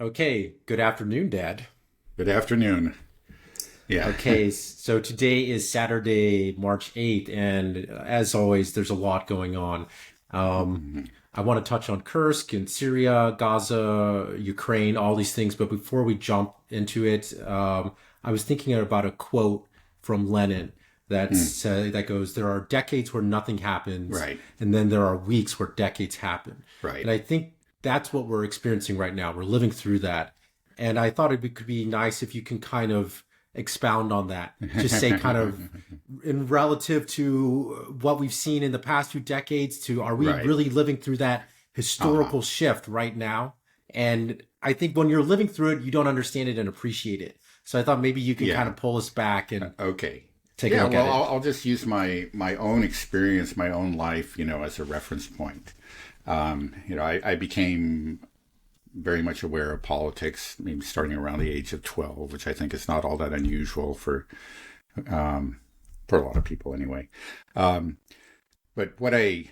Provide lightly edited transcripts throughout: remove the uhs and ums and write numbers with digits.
Okay, good afternoon, Dad. Good afternoon. Yeah. Okay, so today is Saturday, March 8th, and as always, there's a lot going on. Um, Mhm. I want to touch on Kursk and Syria, Gaza, Ukraine, all these things, but before we jump into it, I was thinking about a quote from Lenin Mm. that goes, "There are decades where nothing happens, Right. and then there are weeks where decades happen." Right. And I think that's what we're experiencing right now. We're living through that. And I thought could be nice if you can kind of expound on that. Just say kind of in relative to what we've seen in the past few decades to are we Right. really living through that Uh-huh. historical shift right now? And I think when you're living through it, you don't understand it and appreciate it. So I thought maybe you can kind Yeah. of pull us back and Okay. take a Yeah. look at Well, it. I'll just use my own experience, my own life, as a reference point. I became very much aware of politics, maybe starting around the age of 12, which I think is not all that unusual um, for a lot of people anyway. Um, but what I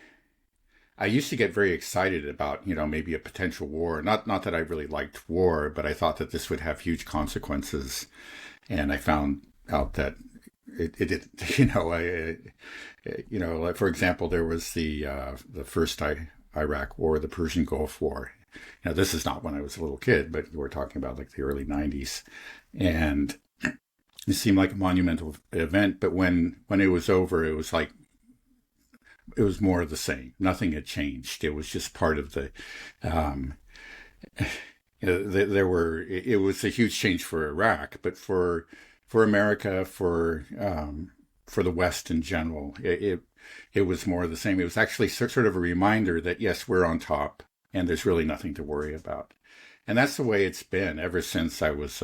used to get very excited about, maybe a potential war. Not that I really liked war, but I thought that this would have huge consequences. And I found out that it did. Like for example, there was the first Iraq War, the Persian Gulf War. Now, this is not when I was a little kid, but we're talking about like the early '90s, and it seemed like a monumental event. But when it was over, it was like it was more of the same. Nothing had changed. It was just part of the. Um, there were. It was a huge change for Iraq, but for America, for the West in general, it was more of the same. It was actually sort of a reminder that yes, we're on top, and there's really nothing to worry about. And that's the way it's been ever since I was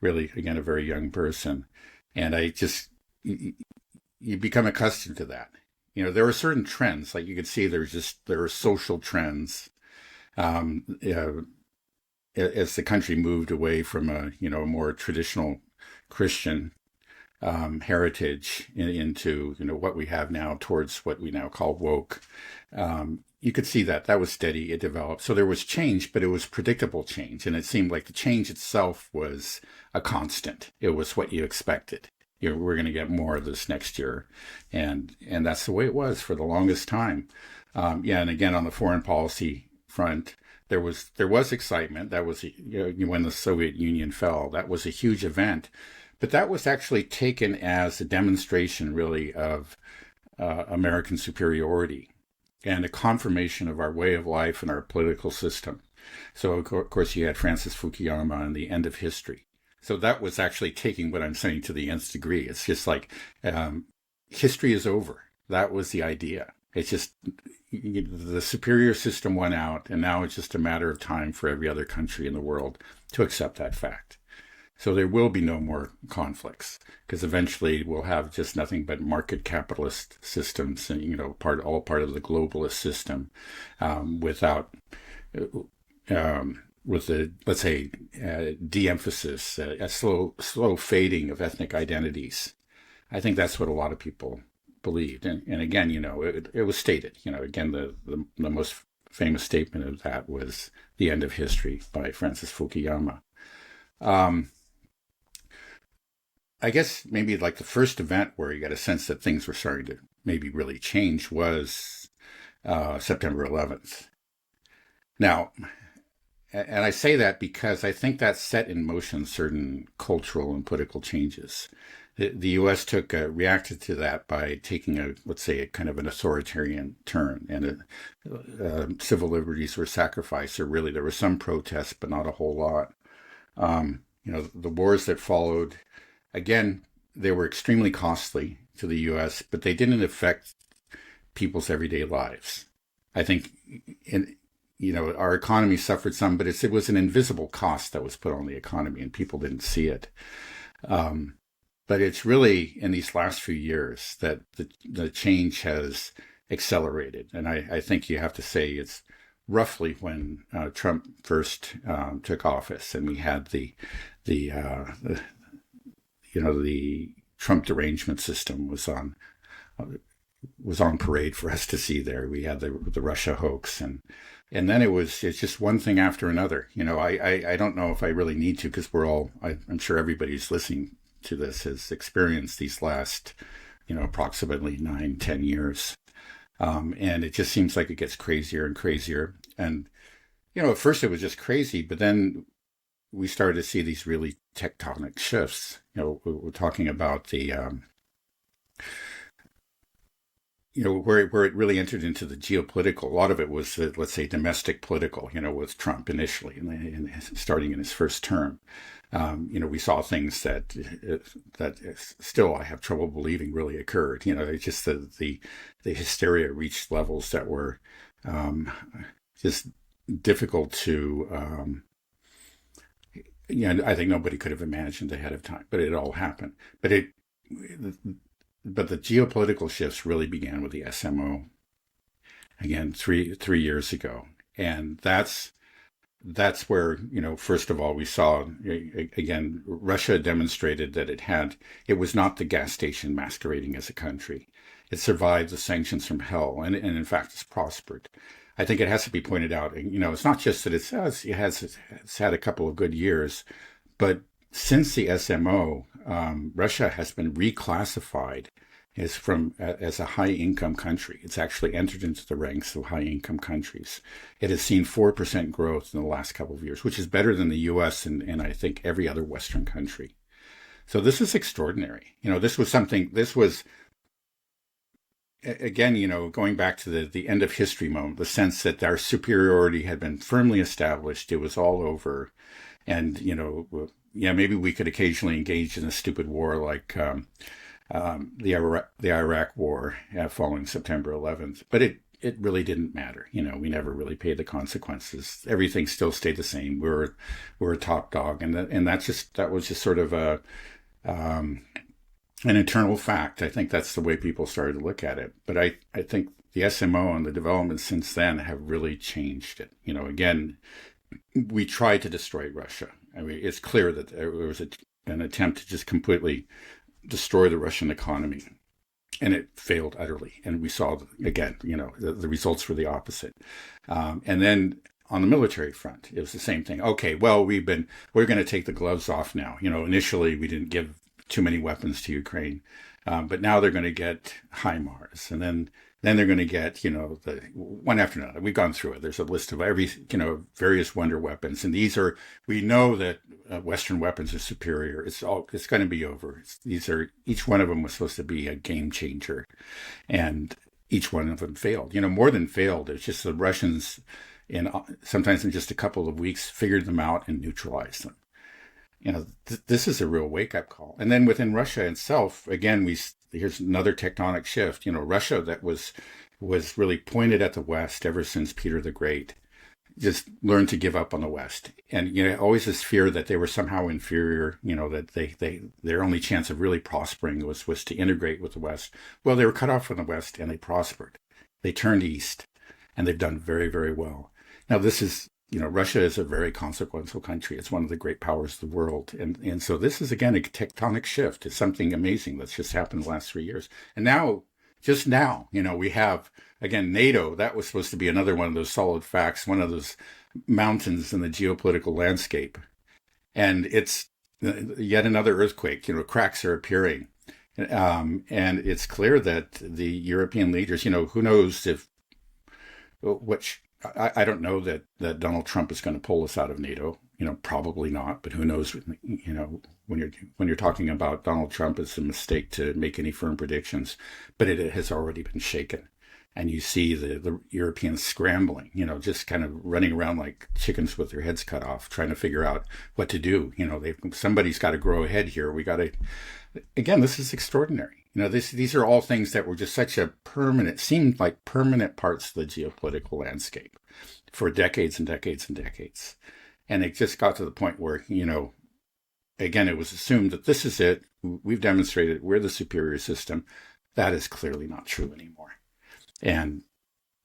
really, again, a very young person. And I just you become accustomed to that. There are certain trends, like you could see there are social trends as the country moved away from a more traditional Christian heritage into what we have now towards what we now call woke. You could see that was steady. It developed. So there was change, but it was predictable change, and it seemed like the change itself was a constant. It was what you expected. We're going to get more of this next year, and that's the way it was for the longest time. Yeah, and again on the foreign policy front, there was excitement. That was when the Soviet Union fell. That was a huge event, but that was actually taken as a demonstration, really, of American superiority and a confirmation of our way of life and our political system. So, of course, you had Francis Fukuyama and the end of history. So that was actually taking what I'm saying to the nth degree. It's just like history is over. That was the idea. It's just the superior system won out, and now it's just a matter of time for every other country in the world to accept that fact. So there will be no more conflicts because eventually we'll have just nothing but market capitalist systems, and all part of the globalist system, without with the, let's say, de-emphasis, a slow fading of ethnic identities. I think that's what a lot of people believed, and again, it was stated. Again, the most famous statement of that was "The End of History" by Francis Fukuyama. Um, I guess maybe like the first event where you got a sense that things were starting to maybe really change was September 11th. Now, and I say that because I think that set in motion certain cultural and political changes. The U.S. reacted to that by taking let's say, a kind of an authoritarian turn, and civil liberties were sacrificed. Or really, there was some protest, but not a whole lot. The wars that followed, again, they were extremely costly to the U.S., but they didn't affect people's everyday lives. I think, in, our economy suffered some, but it was an invisible cost that was put on the economy, and people didn't see it. But it's really in these last few years that the change has accelerated, and I think you have to say it's roughly when Trump first took office, and we had the Trump derangement system was on was on parade for us to see there. We had the Russia hoax, and then it's just one thing after another. I don't know if I really need to, because I'm sure everybody's listening to this has experienced these last, approximately 9-10 years. And it just seems like it gets crazier and crazier. And, at first it was just crazy, but then we started to see these really tectonic shifts. We're talking about the, where it really entered into the geopolitical. A lot of it was, let's say, domestic political, with Trump initially, and starting in his first term. We saw things that still I have trouble believing really occurred. It's just the hysteria reached levels that were just difficult to. I think nobody could have imagined ahead of time, but it all happened. But the geopolitical shifts really began with the SMO. Again, three years ago, and that's where, first of all, we saw, again, Russia demonstrated that it was not the gas station masquerading as a country. It survived the sanctions from hell, and in fact, it's prospered. I think it has to be pointed out, it's not just that it's had a couple of good years, but since the SMO, Russia has been reclassified as a high-income country. It's actually entered into the ranks of high-income countries. It has seen 4% growth in the last couple of years, which is better than the U.S. and I think every other Western country. So this is extraordinary. This was, again, going back to the end of history moment, the sense that our superiority had been firmly established. It was all over. And, maybe we could occasionally engage in a stupid war like the Iraq War following September 11th. But it really didn't matter. We never really paid the consequences. Everything still stayed the same. We're a top dog. And that was just sort of an internal fact. I think that's the way people started to look at it. But I think the SMO and the developments since then have really changed it. Again, we tried to destroy Russia. I mean, it's clear that there was an attempt to just completely destroy the Russian economy, and it failed utterly. And we saw, again, the results were the opposite. And then on the military front, it was the same thing. Okay, well, we're going to take the gloves off now. Initially we didn't give too many weapons to Ukraine, but now they're going to get HIMARS, and then they're going to get, the one after another. We've gone through it. There's a list of various wonder weapons. And we know that Western weapons are superior. It's going to be over. Each one of them was supposed to be a game changer. And each one of them failed. More than failed. It's just the Russians, sometimes in just a couple of weeks, figured them out and neutralized them. This is a real wake-up call. And then within Russia itself, again, here's another tectonic shift. Russia that was really pointed at the West ever since Peter the Great, just learned to give up on the West. And, always this fear that they were somehow inferior, that their only chance of really prospering was to integrate with the West. Well, they were cut off from the West and they prospered. They turned east and they've done very, very well. Now, this is, Russia is a very consequential country. It's one of the great powers of the world. And so this is, again, a tectonic shift. It's something amazing that's just happened in the last 3 years. And just now, we have, again, NATO. That was supposed to be another one of those solid facts, one of those mountains in the geopolitical landscape. And it's yet another earthquake. Cracks are appearing. And it's clear that the European leaders, who knows I don't know that Donald Trump is going to pull us out of NATO. Probably not. But who knows? When you're talking about Donald Trump, it's a mistake to make any firm predictions. But it has already been shaken, and you see the Europeans scrambling. Just kind of running around like chickens with their heads cut off, trying to figure out what to do. Somebody's got to grow ahead here. We got to. Again, this is extraordinary. These are all things that were just seemed like permanent parts of the geopolitical landscape for decades and decades and decades. And it just got to the point where, again, it was assumed that this is it. We've demonstrated we're the superior system. That is clearly not true anymore. And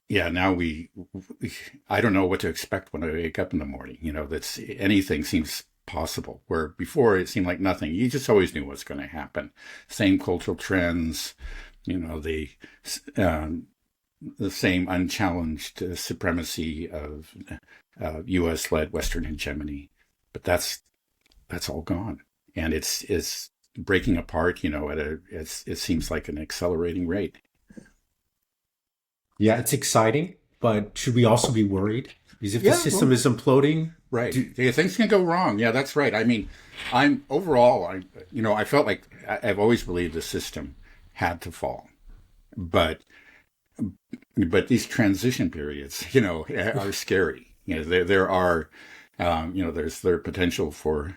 yeah, now I don't know what to expect when I wake up in the morning. That's anything seems possible, where before it seemed like nothing. You just always knew what's going to happen. Same cultural trends, um, the same unchallenged supremacy of U.S.-led Western hegemony. But that's all gone, and it's breaking apart. It seems like an accelerating rate. Yeah, it's exciting, but should we also be worried? Because if the system is imploding, right, things can go wrong. Yeah, that's right. I mean, I felt like I've always believed the system had to fall, but these transition periods, are scary. There are, there's potential for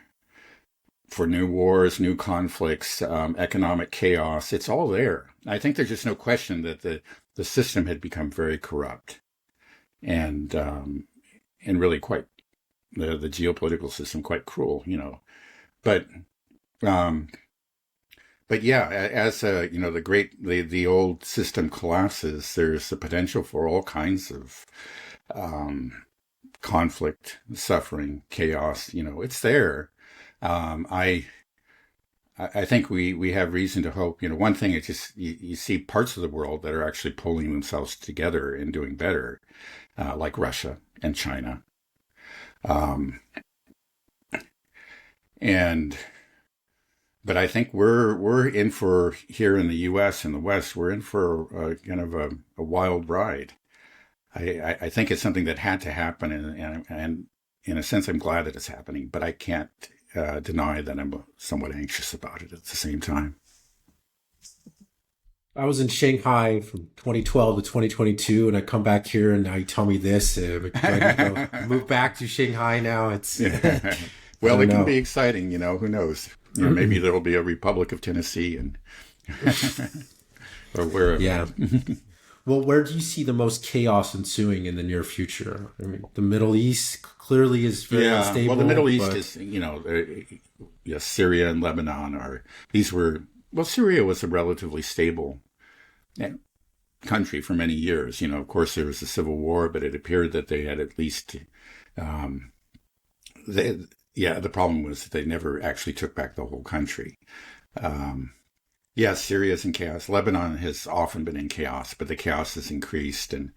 new wars, new conflicts, economic chaos. It's all there. I think there's just no question that the system had become very corrupt, and really quite the geopolitical system quite cruel. But yeah, as the old system collapses, there's the potential for all kinds of conflict, suffering, chaos. It's there. I think we have reason to hope. One thing is just you see parts of the world that are actually pulling themselves together and doing better, like Russia and China, but I think we're in for, here in the U.S. and the West, we're in for kind of a wild ride. I think it's something that had to happen, and in a sense, I'm glad that it's happening, but I can't deny that I'm somewhat anxious about it at the same time. I was in Shanghai from 2012 to 2022, and I come back here, and now you tell me this. Move back to Shanghai now. It's well, it can be exciting. Who knows? Maybe there will be a Republic of Tennessee, and or wherever. Yeah. Well, where do you see the most chaos ensuing in the near future? I mean, the Middle East clearly is very unstable. Well, the Middle East is, Syria and Lebanon Syria was a relatively stable country for many years. Of course, there was a civil war, but it appeared that they had at least, the problem was that they never actually took back the whole country. Syria's in chaos. Lebanon has often been in chaos, but the chaos has increased, and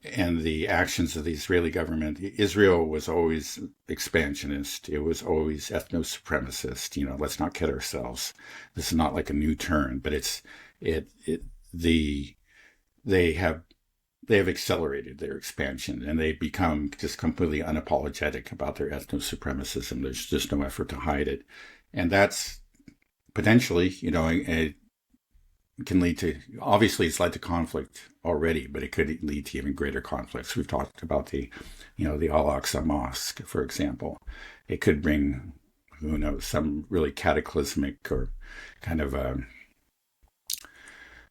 the actions of the Israeli government. Israel was always expansionist. It was always ethno-supremacist. Let's not kid ourselves. This is not like a new turn, but they have accelerated their expansion, and they become just completely unapologetic about their ethno-supremacism. There's just no effort to hide it. And that's potentially, it can lead to, obviously it's led to conflict already, but it could lead to even greater conflicts. We've talked about the Al-Aqsa Mosque, for example. It could bring, who knows, some really cataclysmic or kind of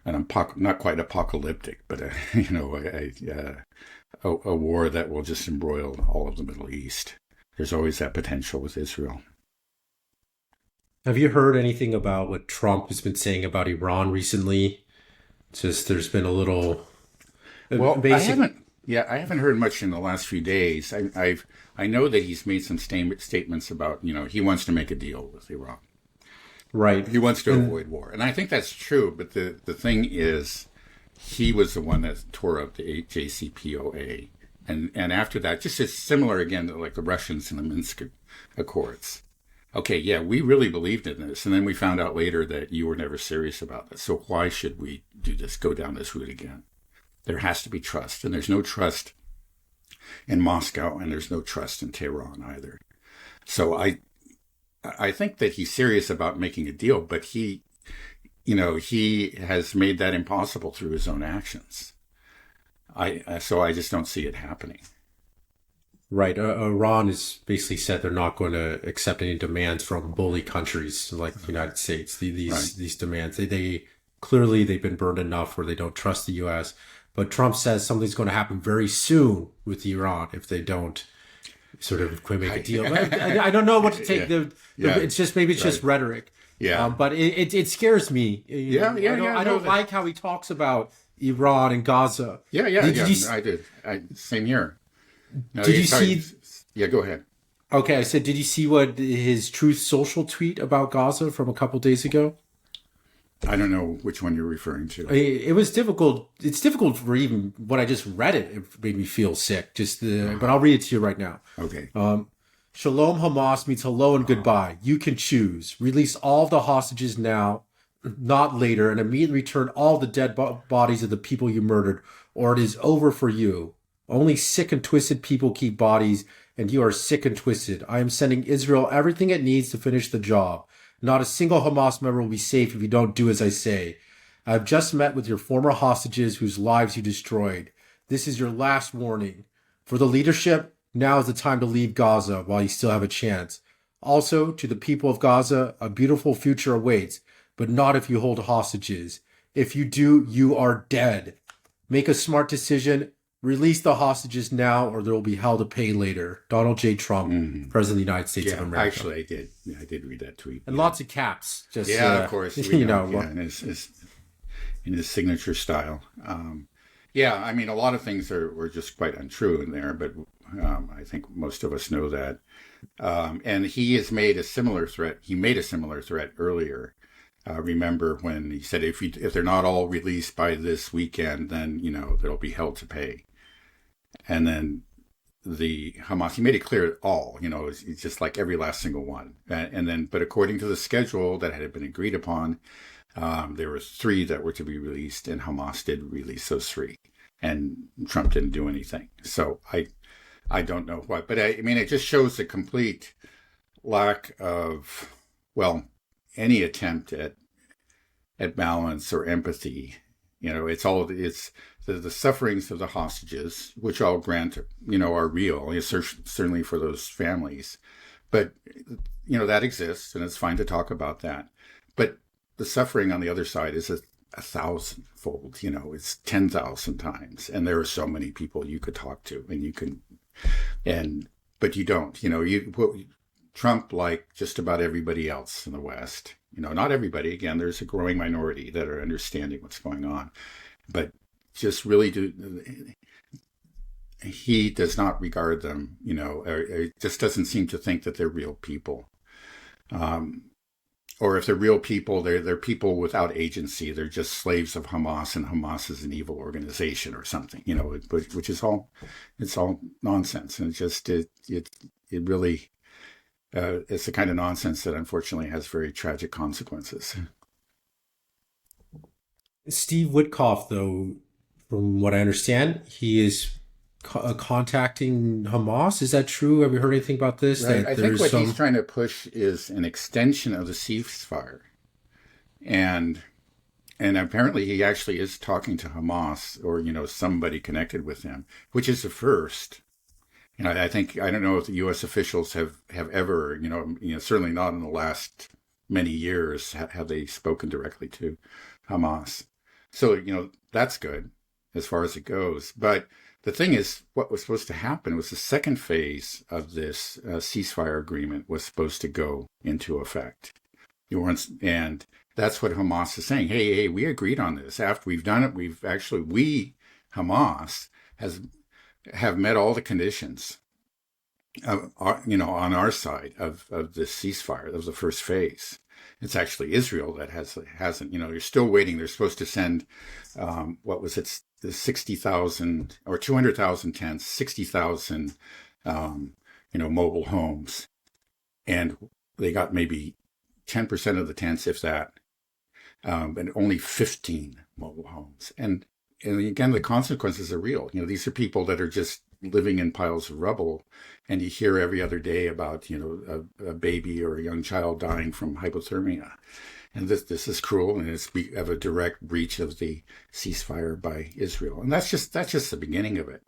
not quite apocalyptic, but a war that will just embroil all of the Middle East. There's always that potential with Israel. Have you heard anything about what Trump has been saying about Iran recently? Just there's been a little. Well, I haven't heard much in the last few days. I know that he's made some statements about he wants to make a deal with Iran. Right. He wants to avoid war, and I think that's true. But the thing is, he was the one that tore up the JCPOA, and after that, just as similar again to like the Russians in the Minsk Accords. Okay, yeah, we really believed in this, and then we found out later that you were never serious about this. So why should we do this? Go down this route again? There has to be trust, and there's no trust in Moscow, and there's no trust in Tehran either. So I think that he's serious about making a deal, but he has made that impossible through his own actions. So I just don't see it happening. Right. Iran has basically said they're not going to accept any demands from bully countries like the United States. These demands, they clearly they've been burned enough where they don't trust the U.S. But Trump says something's going to happen very soon with Iran if they don't sort of make a deal. I don't know what to take. It's just maybe it's just rhetoric. Yeah. But it scares me. I don't like how he talks about Iran and Gaza. Yeah. I did. Same here. No, did you see? Yeah, go ahead. Okay, I said, did you see what his Truth Social tweet about Gaza from a couple days ago? I don't know which one you're referring to. It was difficult. It's difficult for even when I just read it. It made me feel sick. But I'll read it to you right now. Okay. Shalom Hamas means hello and goodbye. You can choose. Release all the hostages now, not later, and immediately return all the dead bodies of the people you murdered, or it is over for you. Only sick and twisted people keep bodies, and you are sick and twisted. I am sending Israel everything it needs to finish the job. Not a single Hamas member will be safe if you don't do as I say. I have just met with your former hostages whose lives you destroyed. This is your last warning. For the leadership, now is the time to leave Gaza while you still have a chance. Also, to the people of Gaza, a beautiful future awaits, but not if you hold hostages. If you do, you are dead. Make a smart decision. Release the hostages now, or there will be hell to pay later. Donald J. Trump, President of the United States of America. Actually, I did. Yeah, I did read that tweet. And lots of caps. Just of course. You know, in his signature style. I mean, a lot of things were just quite untrue in there, but I think most of us know that. And he has made a similar threat. He made a similar threat earlier. Remember when he said, if they're not all released by this weekend, then, there'll be hell to pay. And then the Hamas, he made it clear all, it's just like every last single one. But according to the schedule that had been agreed upon, there were 3 that were to be released, and Hamas did release those 3, and Trump didn't do anything. So I don't know what, but I mean, it just shows the complete lack of, any attempt at balance or empathy. It's the sufferings of the hostages, which I'll grant, are real, certainly for those families. But, that exists, and it's fine to talk about that. But the suffering on the other side is a 1,000-fold, it's 10,000 times. And there are so many people you could talk to, but you don't, Trump, like just about everybody else in the West, not everybody, again, there's a growing minority that are understanding what's going on, but just really he does not regard them, or just doesn't seem to think that they're real people. Or if they're real people, they're people without agency. They're just slaves of Hamas, and Hamas is an evil organization or something, which is it's all nonsense. And it really, it's the kind of nonsense that unfortunately has very tragic consequences. Steve Witkoff, though, from what I understand, he is contacting Hamas. Is that true? Have you heard anything about this? Right. I think what he's trying to push is an extension of the ceasefire. And apparently he actually is talking to Hamas or, somebody connected with him, which is the first. I don't know if the U.S. officials have ever, certainly not in the last many years, have they spoken directly to Hamas. So, that's good as far as it goes. But the thing is, what was supposed to happen was the second phase of this ceasefire agreement was supposed to go into effect. And that's what Hamas is saying. Hey, we agreed on this. After we've done it, Hamas, have met all the conditions, on our side of this ceasefire. That was the first phase. It's actually Israel that hasn't. You're still waiting. They're supposed to send, the 60,000 or 200,000 tents, 60,000, mobile homes, and they got maybe 10% of the tents, if that, and only 15 mobile homes. And again, the consequences are real. These are people that are just living in piles of rubble, and you hear every other day about, a baby or a young child dying from hypothermia. And this is cruel, and we have a direct breach of the ceasefire by Israel. And that's just the beginning of it.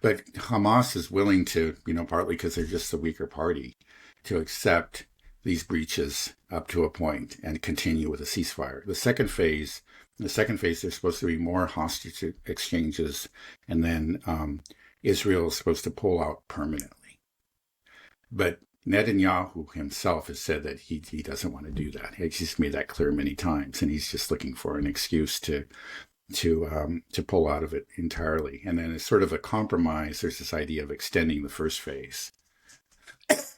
But Hamas is willing to, partly because they're just the weaker party, to accept these breaches up to a point and continue with a ceasefire. The second phase, there's supposed to be more hostage exchanges, and then Israel is supposed to pull out permanently. But Netanyahu himself has said that he doesn't want to do that. He's just made that clear many times, and he's just looking for an excuse to pull out of it entirely. And then as sort of a compromise, there's this idea of extending the first phase.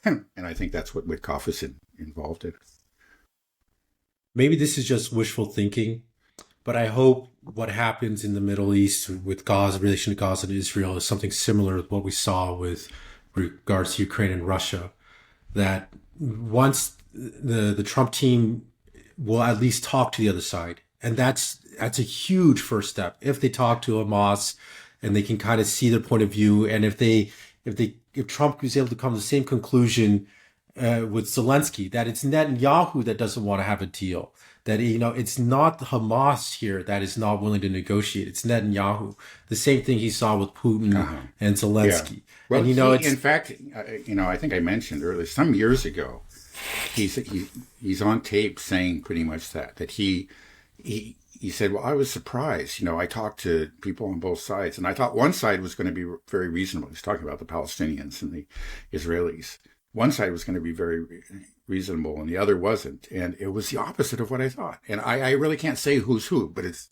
And I think that's what Witkoff is involved in. maybe this is just wishful thinking, but I hope what happens in the Middle East with Gaza, relation to Gaza and Israel, is something similar to what we saw with regards to Ukraine and Russia. That once the Trump team will at least talk to the other side, and that's a huge first step. If they talk to Hamas and they can kind of see their point of view, and if Trump is able to come to the same conclusion with Zelensky, that it's Netanyahu that doesn't want to have a deal. That it's not Hamas here that is not willing to negotiate. It's Netanyahu. The same thing he saw with Putin and Yeah. Zelensky. Well, And in fact, I think I mentioned earlier, some years ago, he's on tape saying pretty much that he said, well, I was surprised. I talked to people on both sides, and I thought one side was going to be very reasonable. He's talking about the Palestinians and the Israelis. One side was going to be very reasonable, and the other wasn't. And it was the opposite of what I thought. And I really can't say who's who, but it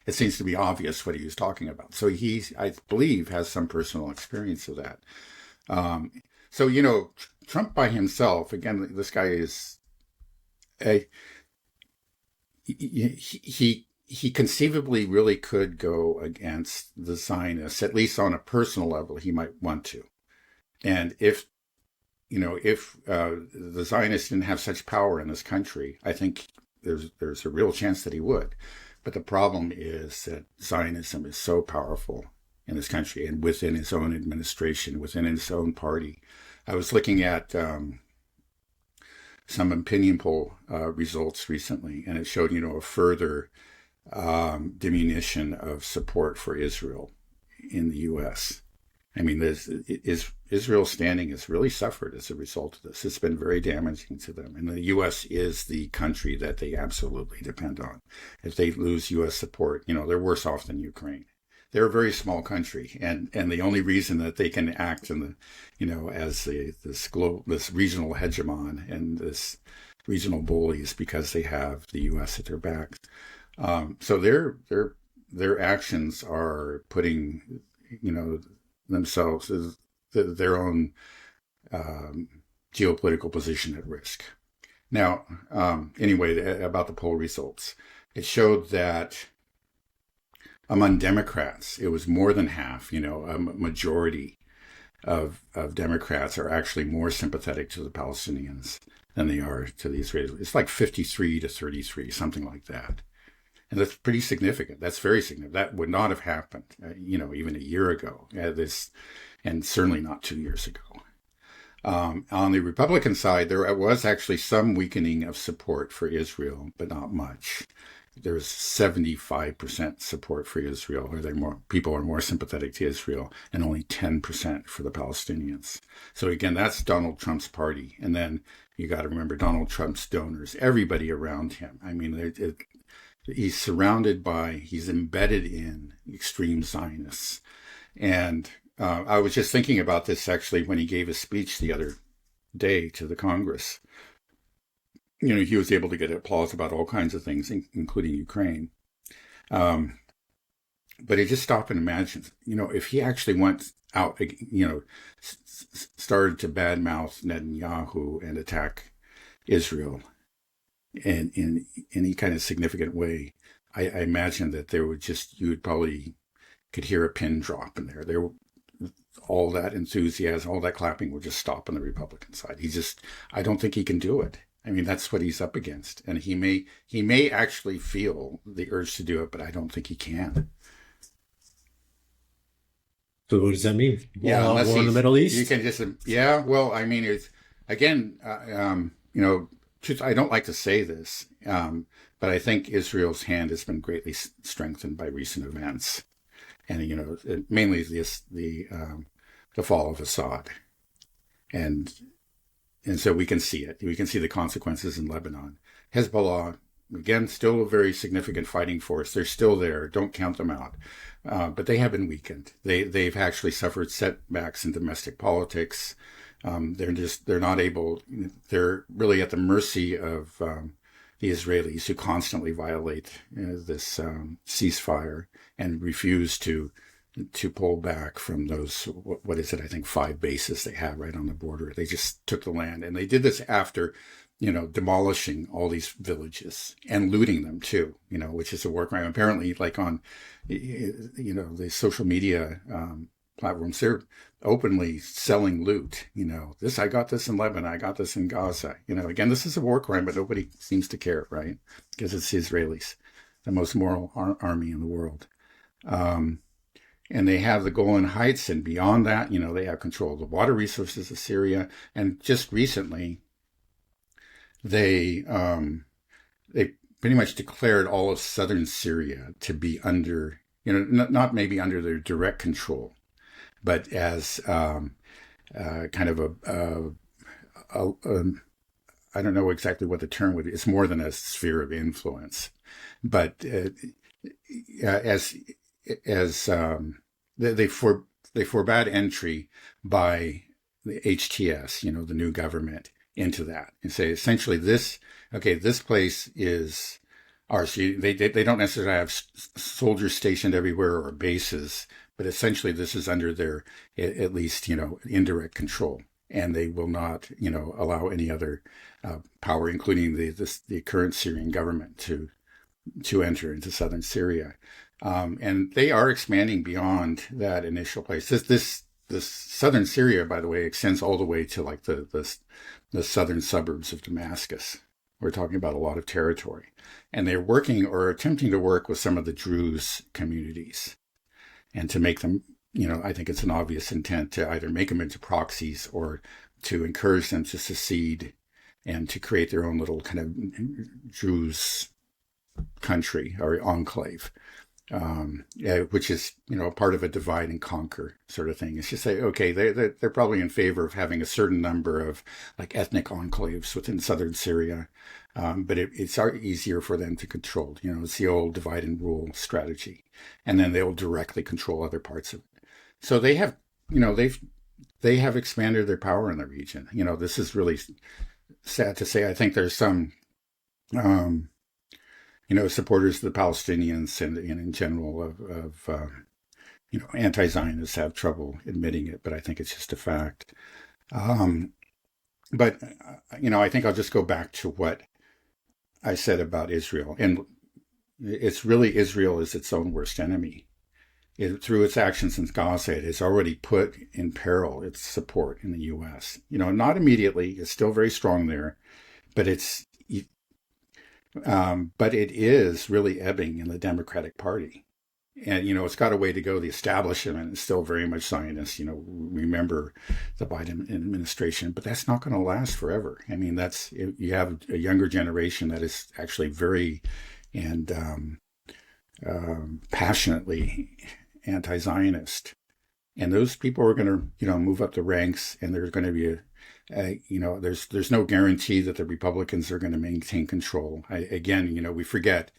seems to be obvious what he was talking about. So I believe, has some personal experience of that. So, Trump by himself, again, this guy is he conceivably really could go against the Zionists, at least on a personal level. He might want to. And if the Zionists didn't have such power in this country, I think there's a real chance that he would. But the problem is that Zionism is so powerful in this country and within his own administration, within his own party. I was looking at some opinion poll results recently, and it showed, a further diminution of support for Israel in the U.S. I mean, Israel's standing has really suffered as a result of this. It's been very damaging to them. And the U.S. is the country that they absolutely depend on. If they lose U.S. support, they're worse off than Ukraine. They're a very small country, and the only reason that they can act in the, as this regional hegemon and this regional bully is because they have the U.S. at their back. So their actions are putting, themselves as their own geopolitical position at risk. Now, anyway, about the poll results, it showed that among Democrats, it was more than half. A majority of Democrats are actually more sympathetic to the Palestinians than they are to the Israelis. It's like 53 to 33, something like that. And that's pretty significant. That's very significant. That would not have happened, even a year ago. And certainly not 2 years ago. On the Republican side, there was actually some weakening of support for Israel, but not much. There's 75% support for Israel, or people are more sympathetic to Israel, and only 10% for the Palestinians. So again, that's Donald Trump's party. And then you got to remember Donald Trump's donors, everybody around him. I mean, he's he's embedded in extreme Zionists. And I was just thinking about this actually when he gave a speech the other day to the Congress. He was able to get applause about all kinds of things, including Ukraine. But I just stop and imagine, if he actually went out, started to badmouth Netanyahu and attack Israel in any kind of significant way, I imagine that you would probably could hear a pin drop in there. All that enthusiasm, all that clapping would just stop on the Republican side. I don't think he can do it. I mean, that's what he's up against. And he may actually feel the urge to do it, but I don't think he can. So what does that mean? Yeah, war in the Middle East? You can just, well, I mean, it's, again, I don't like to say this, but I think Israel's hand has been greatly strengthened by recent events. And, mainly the fall of Assad. And so we can see it. We can see the consequences in Lebanon. Hezbollah, again, still a very significant fighting force. They're still there. Don't count them out. But they have been weakened. They've actually suffered setbacks in domestic politics. They're not able, they're really at the mercy of the Israelis, who constantly violate this ceasefire and refuse to pull back from those, what is it, I think 5 bases they have right on the border. They just took the land. And they did this after demolishing all these villages and looting them too, which is a war crime. Apparently, like on, the social media platforms, they're openly selling loot. I got this in Lebanon, I got this in Gaza. Again, this is a war crime, but nobody seems to care, right? Because it's the Israelis, the most moral army in the world. And they have the Golan Heights, and beyond that, they have control of the water resources of Syria. And just recently, they pretty much declared all of southern Syria to be under, not maybe under their direct control, but as kind of I don't know exactly what the term would be. It's more than a sphere of influence, but as they forbade entry by the HTS, the new government, into that, and say essentially this place is ours. They don't necessarily have soldiers stationed everywhere or bases, but essentially this is under their, at least, indirect control, and they will not, allow any other power, including the current Syrian government, to enter into southern Syria. And they are expanding beyond that initial place. This southern Syria, by the way, extends all the way to like the southern suburbs of Damascus. We're talking about a lot of territory. And they're working or attempting to work with some of the Druze communities, and to make them, I think it's an obvious intent to either make them into proxies or to encourage them to secede and to create their own little kind of Druze country or enclave. Which is, part of a divide and conquer sort of thing. It's just say, okay, they're probably in favor of having a certain number of like ethnic enclaves within southern Syria, but it's easier for them to control. It's the old divide and rule strategy, and then they'll directly control other parts of it. So they have, they have expanded their power in the region. This is really sad to say. I think there's some supporters of the Palestinians and in general of anti-Zionists have trouble admitting it, but I think it's just a fact. But I think I'll just go back to what I said about Israel. And it's really Israel is its own worst enemy. Through its actions in Gaza, it has already put in peril its support in the U.S. Not immediately. It's still very strong there, but but it is really ebbing in the Democratic Party. And, it's got a way to go. The establishment is still very much Zionist. Remember the Biden administration, but that's not going to last forever. I mean, you have a younger generation that is actually very and passionately anti-Zionist. And those people are going to, move up the ranks, and there's going to be there's no guarantee that the Republicans are going to maintain control. We forget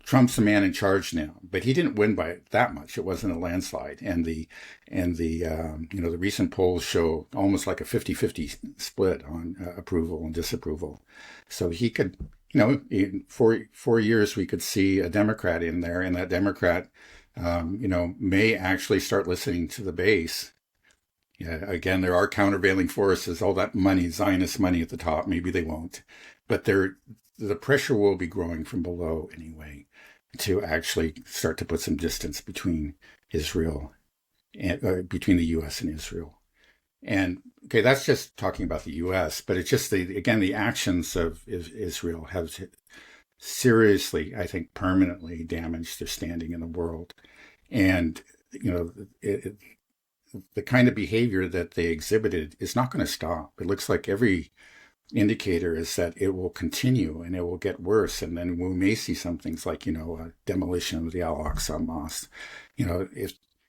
Trump's the man in charge now, but he didn't win by that much. It wasn't a landslide. And the recent polls show almost like a 50-50 split on approval and disapproval. So he could, in 4 years, we could see a Democrat in there, and that Democrat, may actually start listening to the base. Yeah, again, there are countervailing forces, all that money, Zionist money at the top. Maybe they won't, but the pressure will be growing from below anyway, to actually start to put some distance between Israel and between the U.S. and Israel. And okay, that's just talking about the U.S., but it's just the actions of Israel have seriously, I think, permanently damaged their standing in the world. And the kind of behavior that they exhibited is not going to stop. It looks like every indicator is that it will continue and it will get worse. And then we may see some things like, a demolition of the Al-Aqsa Mosque.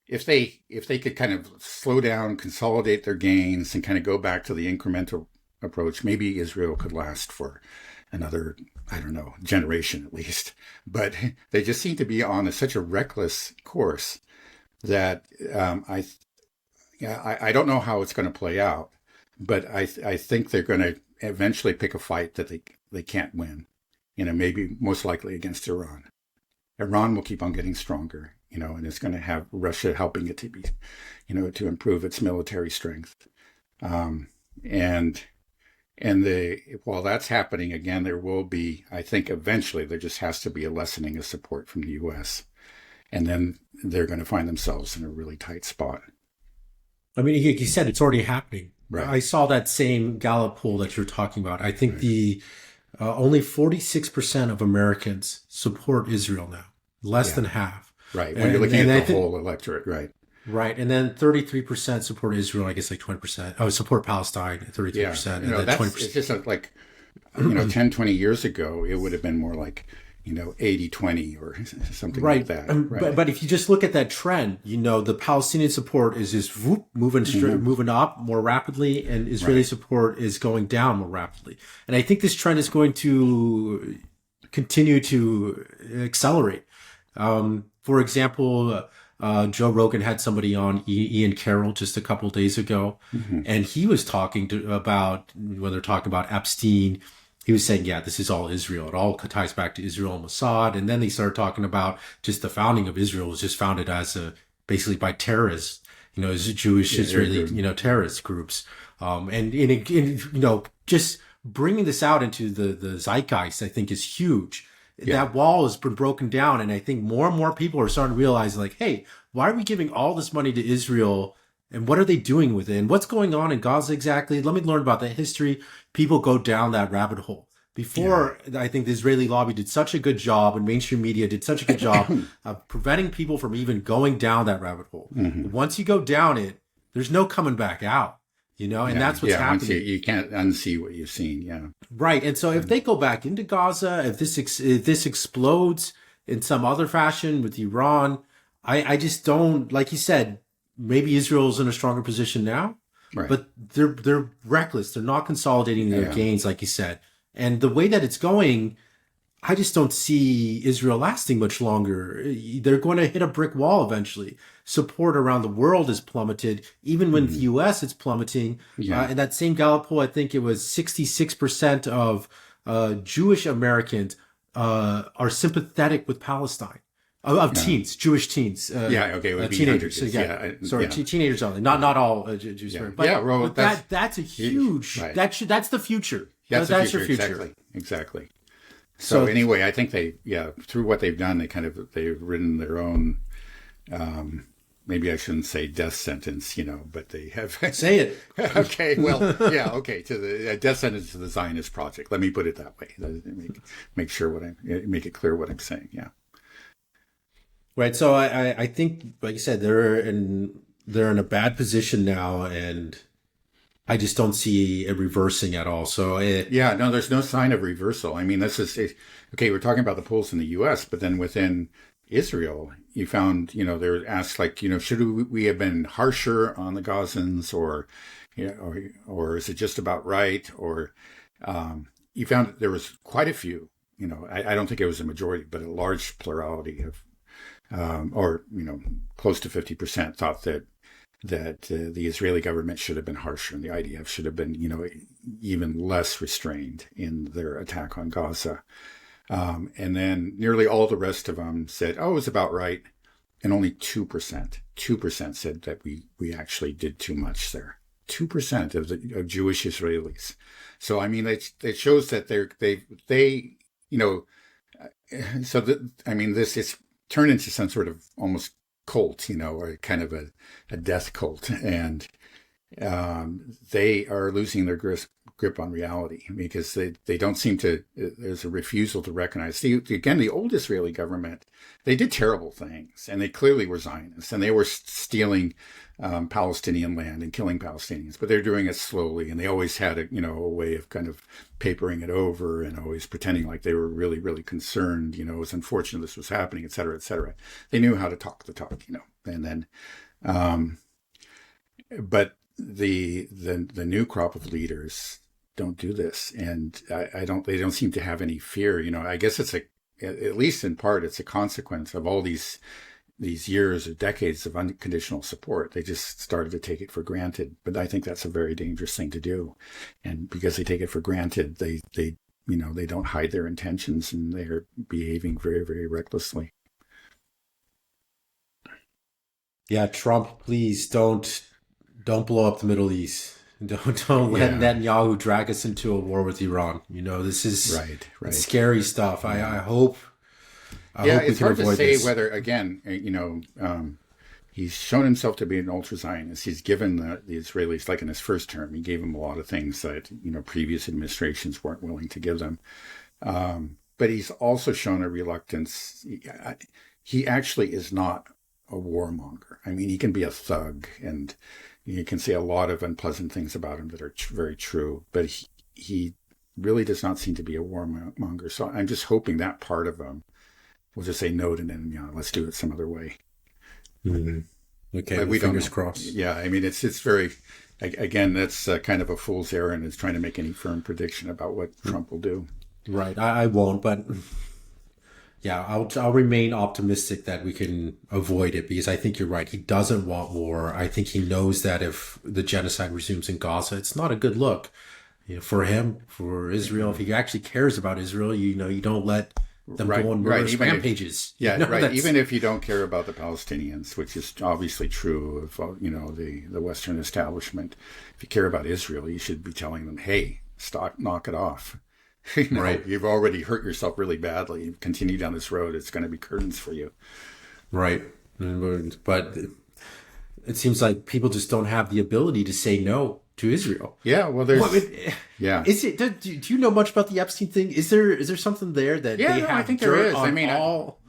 If they could kind of slow down, consolidate their gains, and kind of go back to the incremental approach, maybe Israel could last for another, generation at least. But they just seem to be on such a reckless course that I don't know how it's going to play out, but I think they're going to eventually pick a fight that they can't win, maybe most likely against Iran. Iran will keep on getting stronger, and it's going to have Russia helping it to be, to improve its military strength. And And while that's happening, again, there will be, I think eventually there just has to be a lessening of support from the US. And then they're going to find themselves in a really tight spot. I mean, you said it's already happening. Right. I saw that same Gallup poll that you're talking about. I think Right. the only 46% of Americans support Israel now, less Yeah. than half. Right. When you're looking at the whole electorate, right. Right. And then 33% support Israel, I guess like 20%. Oh, support Palestine, 33%. Yeah. And then 20%. It's just like, 10, 20 years ago, it would have been more like, 80-20 or something like that. Right. But if you just look at that trend, the Palestinian support is just moving up more rapidly, and Israeli support is going down more rapidly. And I think this trend is going to continue to accelerate. For example, Joe Rogan had somebody on, Ian Carroll, just a couple of days ago, and he was talking about, when they're talking about Epstein, he was saying, yeah, this is all Israel. It all ties back to Israel and Mossad. And then they started talking about just the founding of Israel was just founded as basically by terrorists, as Jewish Israeli, terrorist groups. Just bringing this out into the zeitgeist, I think, is huge. Yeah. That wall has been broken down. And I think more and more people are starting to realize, like, hey, why are we giving all this money to Israel? And what are they doing with it? And what's going on in Gaza exactly? Let me learn about the history. People go down that rabbit hole. Before, I think the Israeli lobby did such a good job, and mainstream media did such a good job of preventing people from even going down that rabbit hole. Once you go down it, there's no coming back out, and that's what's happening. You can't unsee what you've seen, Right. And so if they go back into Gaza, if this explodes in some other fashion with Iran, I just don't, like you said, maybe Israel's in a stronger position now, but they're reckless. They're not consolidating their gains, like you said. And the way that it's going, I just don't see Israel lasting much longer. They're going to hit a brick wall eventually. Support around the world is plummeted. Even when the U.S. it's plummeting. In that same Gallup poll, I think it was 66% of Jewish Americans are sympathetic with Palestine. Of teens, Jewish teens. Teenagers. Teenagers only. Not all Jews. But that's a huge. That's the future. That's your future. Exactly. So anyway, I think through what they've done, they've written their own. Maybe I shouldn't say death sentence, but they have. Say it. Okay. Well, okay. To the death sentence to the Zionist project. Let me put it that way. Make it clear what I'm saying. Yeah. Right. So I think, like you said, they're in a bad position now, and I just don't see it reversing at all. So there's no sign of reversal. I mean, this is okay. We're talking about the polls in the U.S., but then within Israel, you found, they're asked like, should we have been harsher on the Gazans, or is it just about right? Or you found there was quite a few. I don't think it was a majority, but a large plurality of. Close to 50% thought that the Israeli government should have been harsher, and the IDF should have been, even less restrained in their attack on Gaza. And then nearly all the rest of them said, "Oh, it was about right," and only 2% said that we actually did too much there. 2% of Jewish Israelis. So I mean, it shows that this is turned into some sort of almost cult, or kind of a death cult. And they are losing their grip on reality, because they don't seem to, there's a refusal to recognize. The old Israeli government, they did terrible things, and they clearly were Zionists, and they were stealing Palestinian land and killing Palestinians, but they're doing it slowly, and they always had a way of kind of papering it over and always pretending like they were really, really concerned. It was unfortunate this was happening, et cetera, et cetera. They knew how to talk the talk, and then, but the new crop of leaders don't do this, and they don't seem to have any fear. I guess it's at least in part, it's a consequence of all these years or decades of unconditional support. They just started to take it for granted. But I think that's a very dangerous thing to do. And because they take it for granted, they don't hide their intentions, and they're behaving very, very recklessly. Yeah, Trump, please don't blow up the Middle East. Don't let Yeah. Netanyahu drag us into a war with Iran. This is Right. scary stuff. I Yeah, hope we it's can hard to avoid say this. whether, again, he's shown himself to be an ultra-Zionist. He's given the Israelis, like in his first term, he gave them a lot of things that, previous administrations weren't willing to give them. But he's also shown a reluctance. He actually is not a warmonger. I mean, he can be a thug, and you can say a lot of unpleasant things about him that are very true, but he really does not seem to be a warmonger. So I'm just hoping that part of him will just say no to Netanyahu. Let's do it some other way. Mm-hmm. Okay, But we don't fingers know. crossed. Yeah, I mean, it's very, again, that's kind of a fool's errand, is trying to make any firm prediction about what Trump will do. Right, I won't, but yeah, I'll remain optimistic that we can avoid it because I think you're right. He doesn't want war. I think he knows that if the genocide resumes in Gaza, it's not a good look, for him, for Israel. If he actually cares about Israel, you don't let them go on murderous rampages. Right. Even if you don't care about the Palestinians, which is obviously true of the Western establishment, if you care about Israel, you should be telling them, "Hey, stop, knock it off." Right. You've already hurt yourself really badly. You continue down this road, it's going to be curtains for you. Right. But it seems like people just don't have the ability to say no to Israel. Yeah, well, yeah. Is it? Do you know much about the Epstein thing? Is there something there that they have? I think there is. I mean,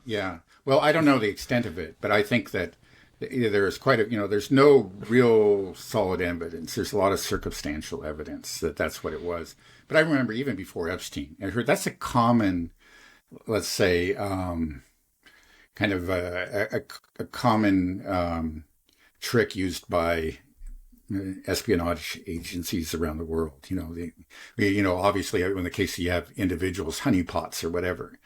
yeah. Well, I don't know the extent of it, but I think that there's quite a, there's no real solid evidence. There's a lot of circumstantial evidence that that's what it was. But I remember even before Epstein, I heard that's a common, let's say, kind of a common trick used by espionage agencies around the world. Obviously in the case you have individuals, honeypots or whatever.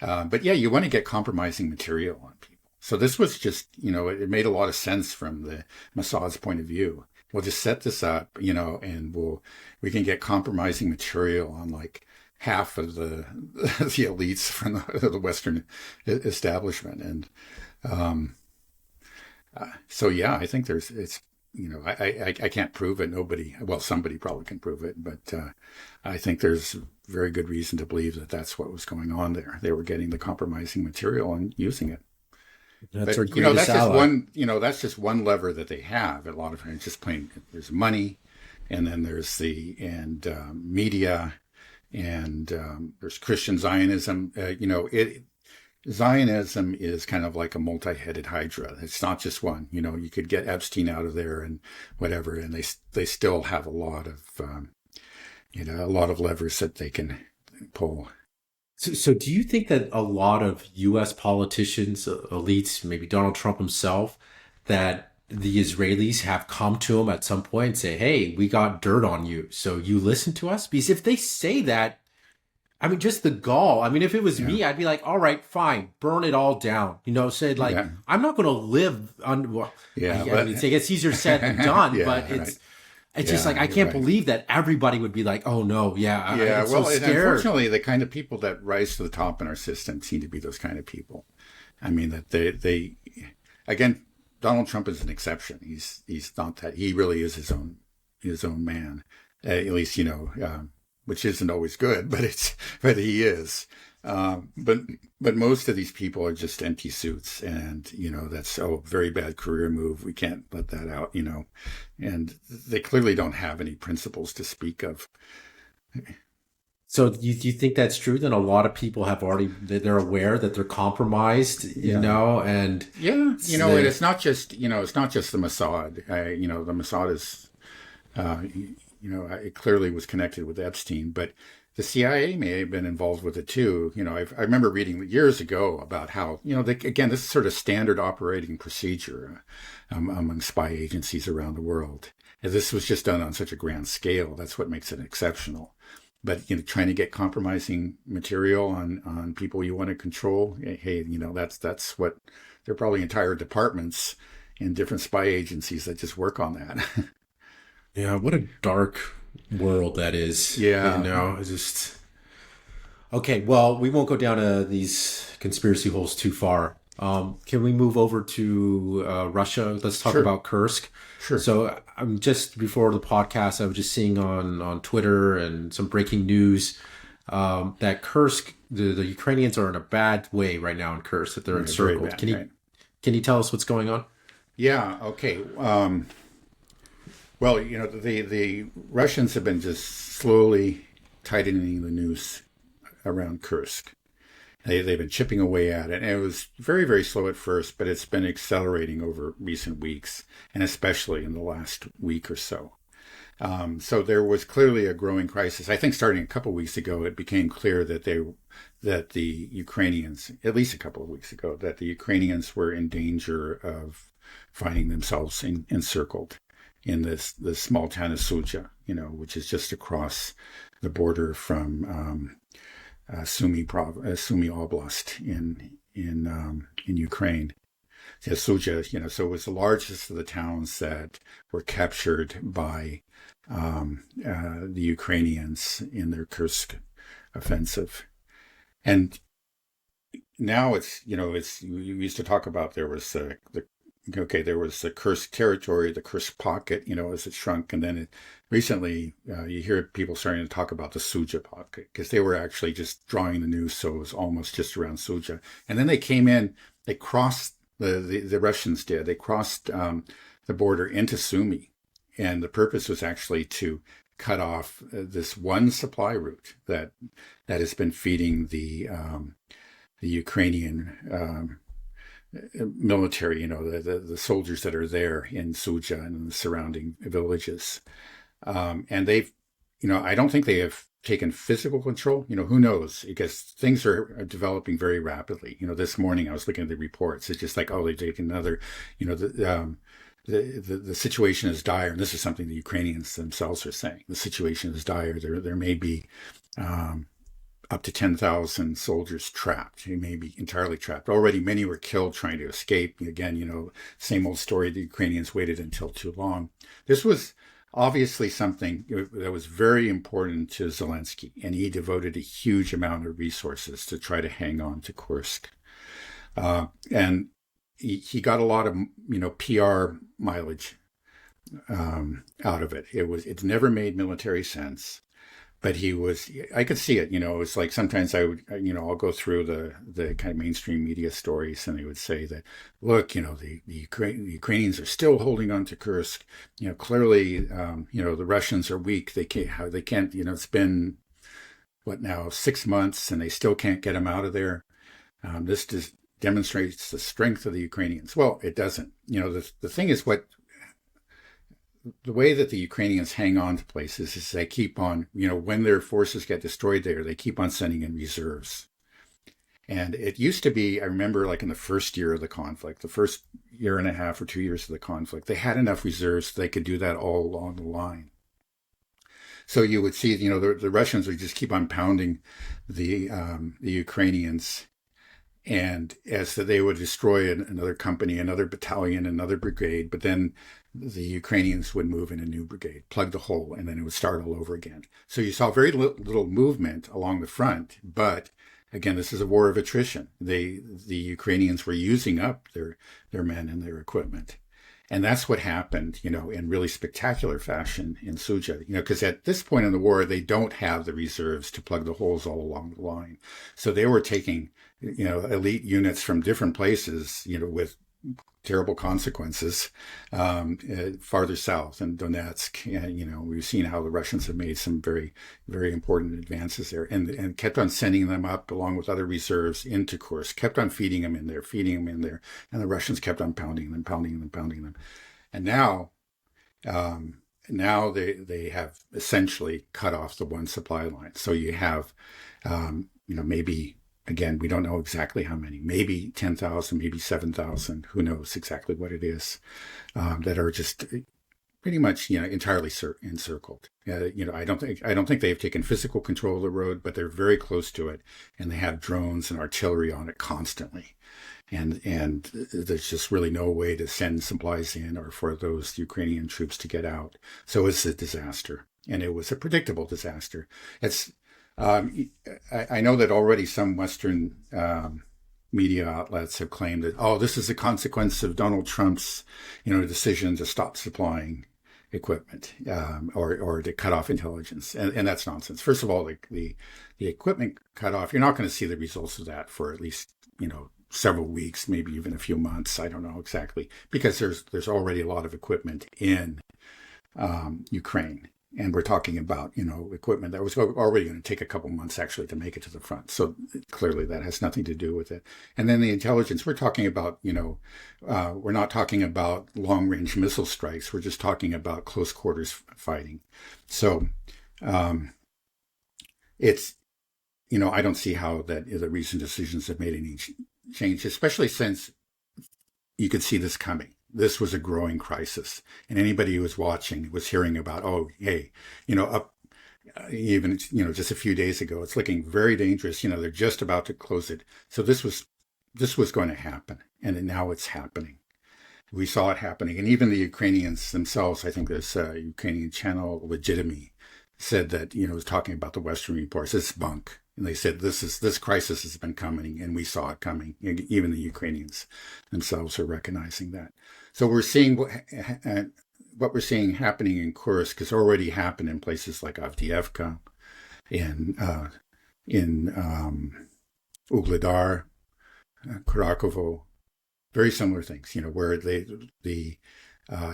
But yeah, you want to get compromising material on people. So this was just, it made a lot of sense from the Mossad's point of view. We'll just set this up, and we can get compromising material on like half of the elites from the Western establishment. And so, yeah, I think I can't prove it. Somebody probably can prove it, but I think there's very good reason to believe that that's what was going on there. They were getting the compromising material and using it. That's but, that's just one. That's just one lever that they have. A lot of it's just plain. There's money, and then there's media, and there's Christian Zionism. Zionism is kind of like a multi-headed hydra. It's not just one. You could get Epstein out of there and whatever, and they still have a lot of levers that they can pull. So do you think that a lot of U.S. politicians, elites, maybe Donald Trump himself, that the Israelis have come to him at some point and say, "Hey, we got dirt on you, so you listen to us"? Because if they say that, I mean, just the gall. I mean, if it was me, I'd be like, "All right, fine, burn it all down." Said like, I'm not going to live on. Well, I guess easier said than done, but it's just like, I can't believe that everybody would be like, "Oh no, I'm so scared." Unfortunately, the kind of people that rise to the top in our system seem to be those kind of people. I mean, that they again, Donald Trump is an exception. He's not that. He really is his own man, at least, which isn't always good, but he is. But most of these people are just empty suits, and that's a very bad career move. We can't let that out, and they clearly don't have any principles to speak of. So do you think that's true? Then a lot of people they're aware that they're compromised, and it's not just the Mossad. The Mossad is, it clearly was connected with Epstein, but the CIA may have been involved with it too. I remember reading years ago about how, again, this is sort of standard operating procedure among spy agencies around the world. And this was just done on such a grand scale. That's what makes it exceptional. But, trying to get compromising material on people you want to control, hey, that's what, there are probably entire departments in different spy agencies that just work on that. Yeah, what a dark world that is. Yeah. It's just... Okay, well, we won't go down these conspiracy holes too far. Can we move over to Russia? Let's talk Sure, about Kursk. sure. So I'm just before the podcast, I was just seeing on Twitter and some breaking news that Kursk, the Ukrainians are in a bad way right now in Kursk, that they're Yeah, very encircled. bad, right? Can you tell us what's going on? Yeah, okay. Well, the Russians have been just slowly tightening the noose around Kursk. They've been chipping away at it. And it was very, very slow at first, but it's been accelerating over recent weeks, and especially in the last week or so. So there was clearly a growing crisis. I think starting a couple of weeks ago, it became clear that the Ukrainians, at least a couple of weeks ago, that the Ukrainians were in danger of finding themselves encircled in this small town of Suja, which is just across the border from Sumy Oblast in Ukraine. So Suja, so it was the largest of the towns that were captured by the Ukrainians in their Kursk offensive. And now we used to talk about there was there was the Kursk territory, the Kursk pocket, as it shrunk. And then recently you hear people starting to talk about the Suja pocket because they were actually just drawing the noose. So it was almost just around Suja. And then they came in, they crossed, the Russians did, they crossed the border into Sumy. And the purpose was actually to cut off this one supply route that has been feeding the Ukrainian military, the soldiers that are there in Suja and the surrounding villages. And they've, I don't think they have taken physical control. Who knows? Because things are developing very rapidly. This morning I was looking at the reports. It's just like, oh, they take another, the situation is dire. And this is something the Ukrainians themselves are saying. The situation is dire. There may be up to 10,000 soldiers trapped. They may be entirely trapped. Already many were killed trying to escape. Again, same old story. The Ukrainians waited until too long. This was obviously something that was very important to Zelensky, and he devoted a huge amount of resources to try to hang on to Kursk. And he got a lot of, PR mileage out of it. It's never made military sense. But I could see it, it's like sometimes I'll go through the kind of mainstream media stories and they would say that, look, the Ukrainians are still holding on to Kursk. Clearly, the Russians are weak. They can't, it's been, 6 months and they still can't get them out of there. This just demonstrates the strength of the Ukrainians. Well, it doesn't. The thing is the way that the Ukrainians hang on to places is they keep on, when their forces get destroyed there, they keep on sending in reserves. And it used to be, I remember like in the first year of the conflict, the first year and a half or 2 years of the conflict, they had enough reserves so they could do that all along the line. So you would see, the Russians would just keep on pounding the Ukrainians. And as they would destroy another company, another battalion, another brigade, but then the Ukrainians would move in a new brigade, plug the hole, and then it would start all over again. So you saw very little movement along the front, but again, this is a war of attrition. The Ukrainians were using up their men and their equipment. And that's what happened, in really spectacular fashion in Suja, because at this point in the war, they don't have the reserves to plug the holes all along the line. So they were taking, elite units from different places, with terrible consequences, farther south in Donetsk. And, we've seen how the Russians have made some very, very important advances there and kept on sending them up along with other reserves into Kursk, kept on feeding them in there. And the Russians kept on pounding them. And now they have essentially cut off the one supply line. So you have, maybe, again, we don't know exactly how many, maybe 10,000, maybe 7,000, who knows exactly what it is, that are just pretty much, entirely encircled. I don't think they've taken physical control of the road, but they're very close to it, and they have drones and artillery on it constantly. And there's just really no way to send supplies in or for those Ukrainian troops to get out. So it's a disaster, and it was a predictable disaster. I know that already some Western media outlets have claimed that, oh, this is a consequence of Donald Trump's, decision to stop supplying equipment, or to cut off intelligence. And that's nonsense. First of all, the equipment cut off, you're not going to see the results of that for at least, several weeks, maybe even a few months. I don't know exactly, because there's already a lot of equipment in Ukraine. And we're talking about, equipment that was already going to take a couple months actually to make it to the front. So clearly that has nothing to do with it. And then the intelligence, we're talking about, we're not talking about long range missile strikes. We're just talking about close quarters fighting. So it's, I don't see how that the recent decisions have made any change, especially since you could see this coming. This was a growing crisis, and anybody who was watching was hearing about, oh, hey, even, just a few days ago, it's looking very dangerous. They're just about to close it. So this was going to happen, and now it's happening. We saw it happening, and even the Ukrainians themselves, I think this Ukrainian channel, Legitimy, said that, was talking about the Western reports. It's bunk. And they said, this crisis has been coming, and we saw it coming. Even the Ukrainians themselves are recognizing that. So we're seeing what we're seeing happening in Kursk has already happened in places like Avdiivka, in Ugledar, Kharkovo, very similar things, where the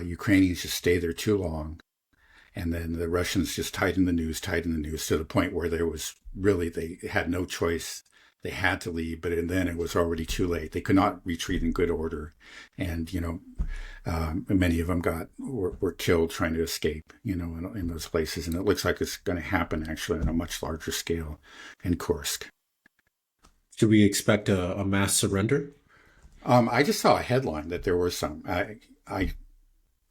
Ukrainians just stay there too long. And then the Russians just tightened the noose to the point where they had no choice. They had to leave, but then it was already too late. They could not retreat in good order. And, many of them were killed trying to escape, in those places. And it looks like it's going to happen actually on a much larger scale in Kursk. Should we expect a mass surrender? I just saw a headline that there were some. I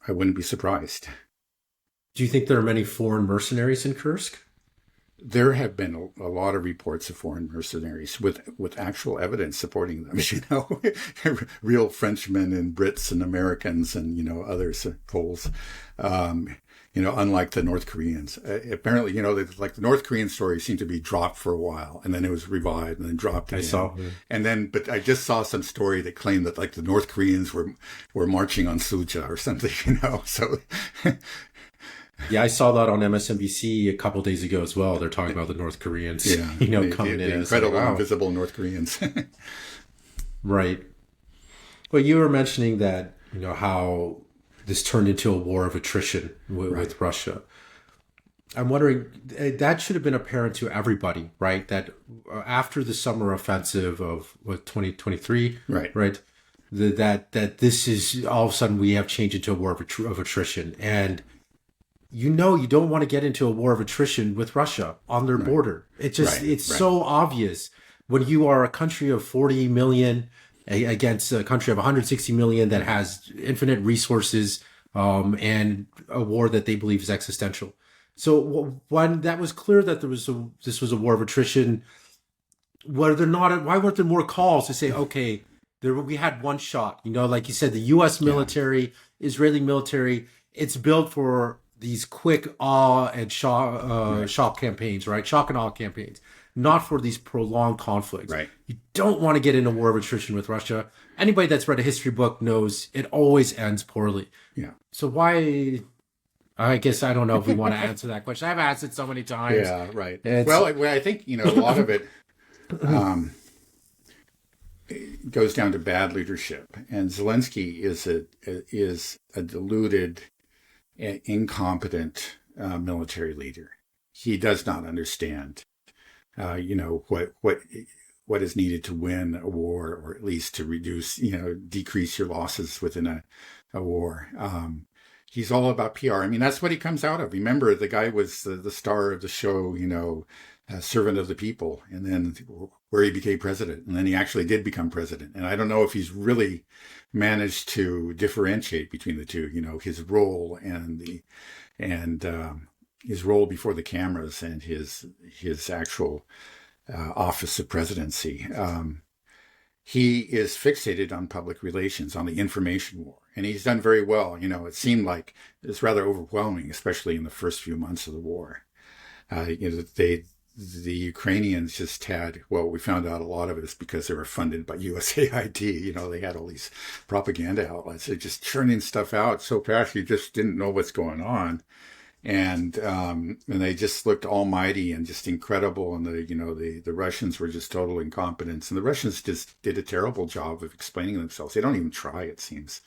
wouldn't be surprised. Do you think there are many foreign mercenaries in Kursk? There have been a lot of reports of foreign mercenaries with actual evidence supporting them, real Frenchmen and Brits and Americans and, others, Poles, unlike the North Koreans. Apparently, like the North Korean story seemed to be dropped for a while, and then it was revived and then dropped again. I saw. Yeah. But I just saw some story that claimed that like the North Koreans were marching on Suja or something, so... Yeah, I saw that on MSNBC a couple of days ago as well. They're talking about the North Koreans, coming in. Incredible, invisible North Koreans. Right. Well, you were mentioning that, how this turned into a war of attrition with Russia. I'm wondering, that should have been apparent to everybody, right? That after the summer offensive of 2023, right? That this is all of a sudden we have changed into a war of attrition. And you don't want to get into a war of attrition with Russia on their border. It's so obvious when you are a country of 40 million against a country of 160 million that has infinite resources, and a war that they believe is existential. So when that was clear that this was a war of attrition, why weren't there more calls to say, okay, we had one shot, like you said, the U.S. military, Israeli military, it's built for these quick awe and shock campaigns, right? Shock and awe campaigns, not for these prolonged conflicts. Right. You don't want to get in a war of attrition with Russia. Anybody that's read a history book knows it always ends poorly. Yeah. So why? I guess I don't know if we want to answer that question. I've asked it so many times. Yeah, right. Well, I think, a lot of it goes down to bad leadership. And Zelensky is a deluded, incompetent military leader. He does not understand, what is needed to win a war, or at least to reduce, decrease your losses within a war. He's all about PR. I mean, that's what he comes out of. Remember, the guy was the star of the show, servant of the people, and then where he became president. And then he actually did become president. And I don't know if he's really managed to differentiate between the two, his role and his role before the cameras and his actual office of presidency. He is fixated on public relations, on the information war. And he's done very well. It seemed like it's rather overwhelming, especially in the first few months of the war. the Ukrainians just had, well, we found out a lot of it is because they were funded by USAID. They had all these propaganda outlets. They're just churning stuff out so fast you just didn't know what's going on. And they just looked almighty and just incredible. And the Russians were just total incompetence. And the Russians just did a terrible job of explaining themselves. They don't even try, it seems.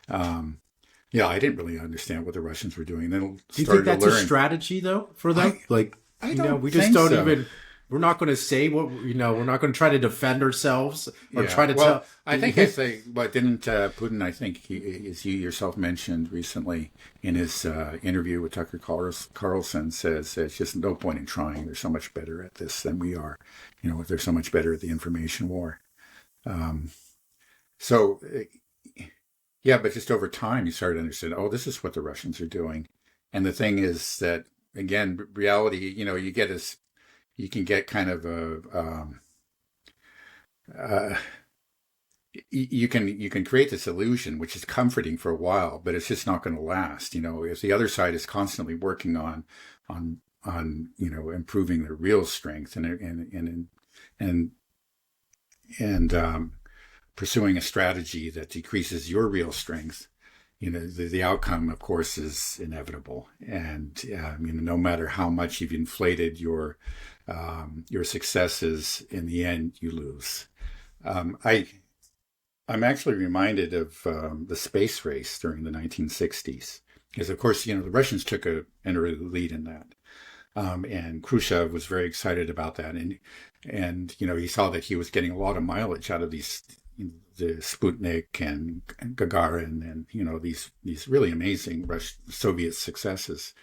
Yeah, I didn't really understand what the Russians were doing. Then do you think that's a strategy though for them? We just don't even. We're not going to say what we're not going to try to defend ourselves or try to tell. I think I say, but didn't Putin? I think as you yourself mentioned recently in his interview with Tucker Carlson, says there's just no point in trying. They're so much better at this than we are. They're so much better at the information war. Yeah, but just over time, you started to understand, oh, this is what the Russians are doing. And the thing is that, again, reality, you can get kind of you can create this illusion, which is comforting for a while, but it's just not going to last. If the other side is constantly working on improving their real strength and pursuing a strategy that decreases your real strength, the outcome, of course, is inevitable. And no matter how much you've inflated your successes, in the end, you lose. I'm actually reminded of the space race during the 1960s, because, of course, the Russians took an early lead in that. And Khrushchev was very excited about that. And he saw that he was getting a lot of mileage out of the Sputnik and Gagarin and, these really amazing Soviet successes.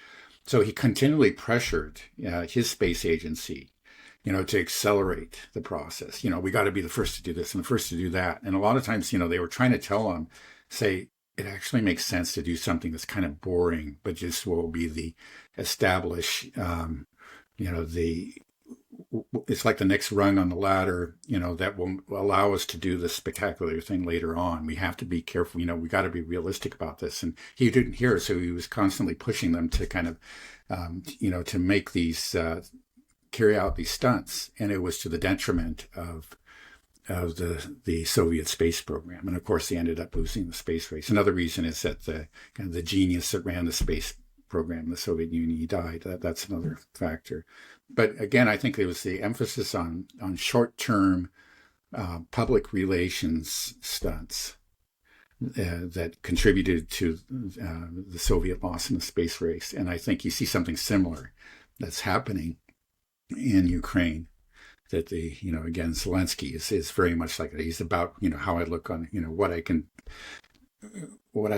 So he continually pressured his space agency, to accelerate the process. We got to be the first to do this and the first to do that. And a lot of times, they were trying to tell him, say, it actually makes sense to do something that's kind of boring, but just will be the establish, it's like the next rung on the ladder, that will allow us to do this spectacular thing later on. We have to be careful, we got to be realistic about this. And he didn't hear it, so he was constantly pushing them to kind of, to make these, carry out these stunts. And it was to the detriment of the Soviet space program. And of course, they ended up losing the space race. Another reason is that the genius that ran the space program, the Soviet Union, he died. That's another factor. But again, I think it was the emphasis on short-term public relations stunts that contributed to the Soviet loss in the space race. And I think you see something similar that's happening in Ukraine. That again, Zelensky is very much like it. He's about, how I look on, what I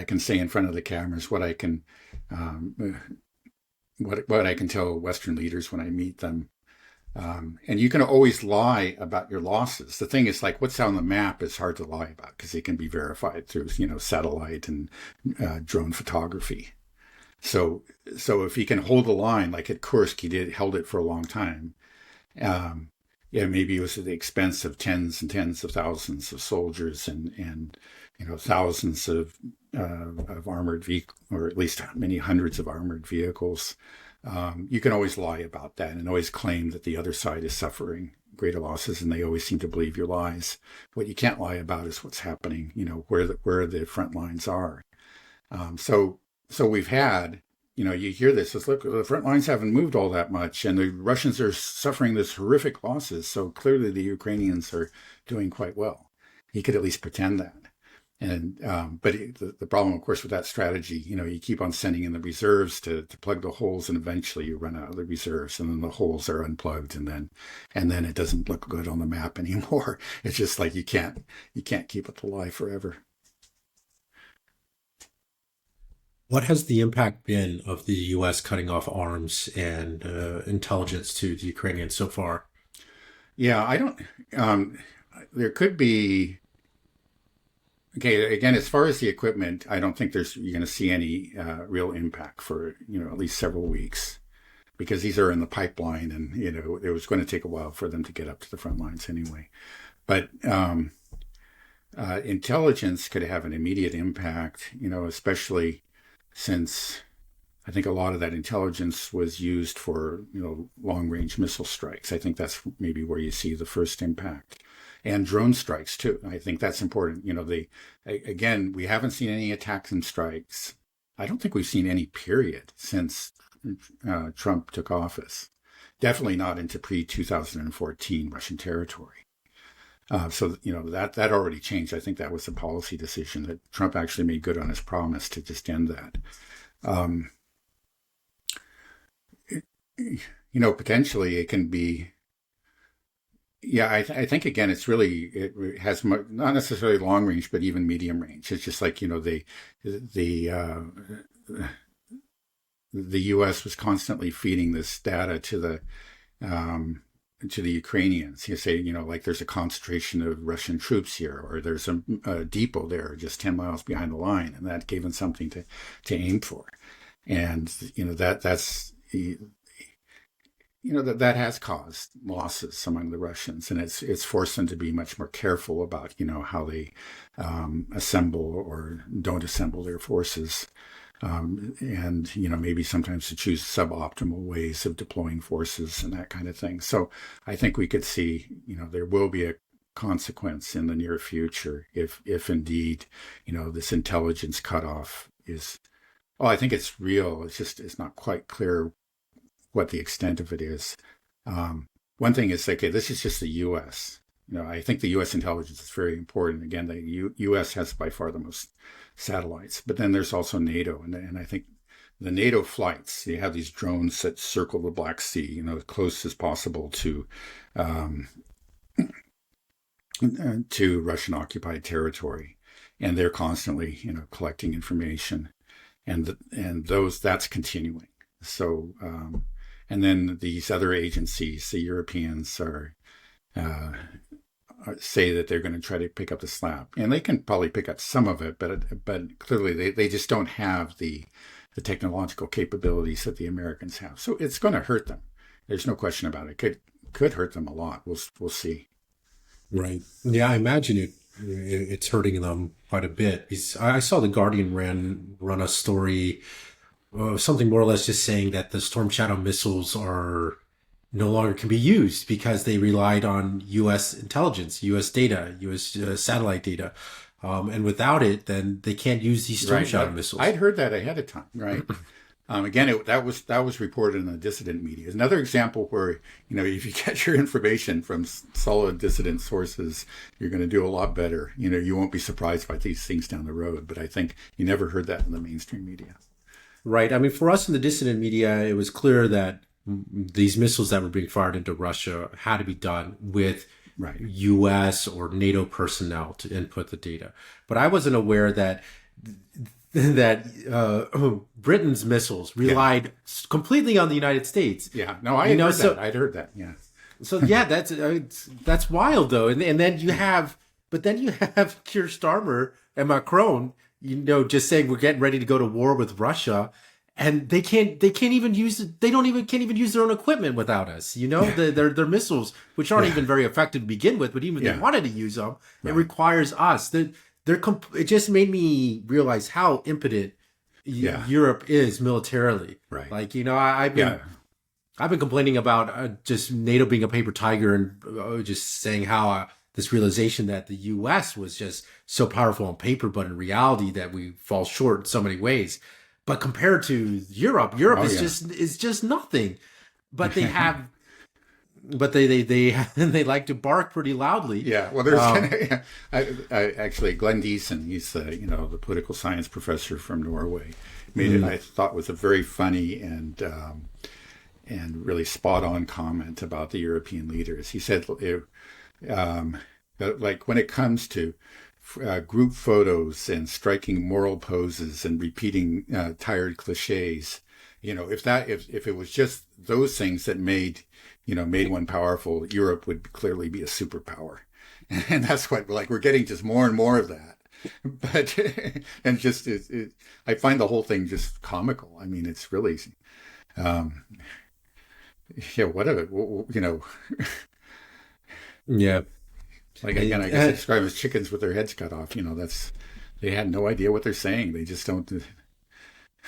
can say in front of the cameras, what I can tell Western leaders when I meet them. And you can always lie about your losses. The thing is, like, what's on the map is hard to lie about because it can be verified through, satellite and drone photography. So if he can hold the line, like at Kursk, held it for a long time. Maybe it was at the expense of tens and tens of thousands of soldiers and thousands of armored vehicles, or at least many hundreds of armored vehicles. You can always lie about that and always claim that the other side is suffering greater losses, and they always seem to believe your lies. What you can't lie about is what's happening, where the front lines are. So we've had, you hear this, it's, look, the front lines haven't moved all that much, and the Russians are suffering this horrific losses. So clearly the Ukrainians are doing quite well. He could at least pretend that. And but the problem, of course, with that strategy, you keep on sending in the reserves to plug the holes, and eventually you run out of the reserves, and then the holes are unplugged, and then it doesn't look good on the map anymore. It's just like you can't keep it alive forever. What has the impact been of the U.S. cutting off arms and intelligence to the Ukrainians so far? Yeah, I don't. There could be. Okay, again, as far as the equipment, I don't think you're going to see any real impact for at least several weeks, because these are in the pipeline, and it was going to take a while for them to get up to the front lines anyway. But intelligence could have an immediate impact, especially since I think a lot of that intelligence was used for, long-range missile strikes. I think that's maybe where you see the first impact. And drone strikes, too. I think that's important. Again, we haven't seen any attacks and strikes. I don't think we've seen any, period, since Trump took office. Definitely not into pre-2014 Russian territory. So that already changed. I think that was a policy decision that Trump actually made good on his promise to just end that. Potentially it can be. Yeah, I think again, it has not necessarily long range, but even medium range. It's just like the U.S. was constantly feeding this data to the Ukrainians. You say, like there's a concentration of Russian troops here, or there's a depot there just 10 miles behind the line, and that gave them something to aim for. And that's that has caused losses among the Russians, and it's forced them to be much more careful about how they assemble or don't assemble their forces. And maybe sometimes to choose suboptimal ways of deploying forces and that kind of thing. So I think we could see, there will be a consequence in the near future if indeed, this intelligence cutoff is. Well, I think it's real. It's not quite clear what the extent of it is. One thing is, okay, this is just the U.S. I think the U.S. intelligence is very important. Again, the U.S. has by far the most satellites, but then there's also NATO, and I think the NATO flights, you have these drones that circle the Black Sea, as close as possible to Russian occupied territory, and they're constantly collecting information, and that's continuing. So and then these other agencies, the Europeans are say that they're going to try to pick up the slack, and they can probably pick up some of it, but clearly they just don't have the technological capabilities that the Americans have. So it's going to hurt them. There's no question about it. Could hurt them a lot. We'll see. Right. Yeah, I imagine it's hurting them quite a bit. I saw the Guardian run a story, something more or less just saying that the Storm Shadow missiles are no longer can be used because they relied on U.S. intelligence, U.S. data, U.S. Satellite data. And without it, then they can't use these Storm Shadow missiles. I'd heard that ahead of time, right? Again, that was reported in the dissident media. Another example where, if you get your information from solid dissident sources, you're going to do a lot better. You won't be surprised by these things down the road. But I think you never heard that in the mainstream media. Right. I mean, for us in the dissident media, it was clear that these missiles that were being fired into Russia had to be done with U.S. or NATO personnel to input the data. But I wasn't aware that Britain's missiles relied completely on the United States. Yeah, no, I'd heard that. Yeah. So yeah, that's wild though. And then you have Keir Starmer and Macron, just saying we're getting ready to go to war with Russia. And they can't even use their own equipment without us. Their missiles, which aren't even very effective to begin with, but even if they wanted to use them, it requires us. It just made me realize how impotent Europe is militarily. Right. Like, I've been complaining about just NATO being a paper tiger and just saying how this realization that the U.S. was just so powerful on paper, but in reality that we fall short in so many ways. But compared to Europe is just nothing. But they have, they like to bark pretty loudly. Yeah. Well, there's actually Glenn Deason. He's the political science professor from Norway. Made it, I thought, was a very funny and really spot on comment about the European leaders. He said, like when it comes to group photos and striking moral poses and repeating tired cliches, if it was just those things that made one powerful, Europe would clearly be a superpower. And that's what, we're getting just more and more of that. But, and just, I find the whole thing just comical. I mean, it's really, Yeah. Like, again, I guess I describe as chickens with their heads cut off. They had no idea what they're saying. They just don't.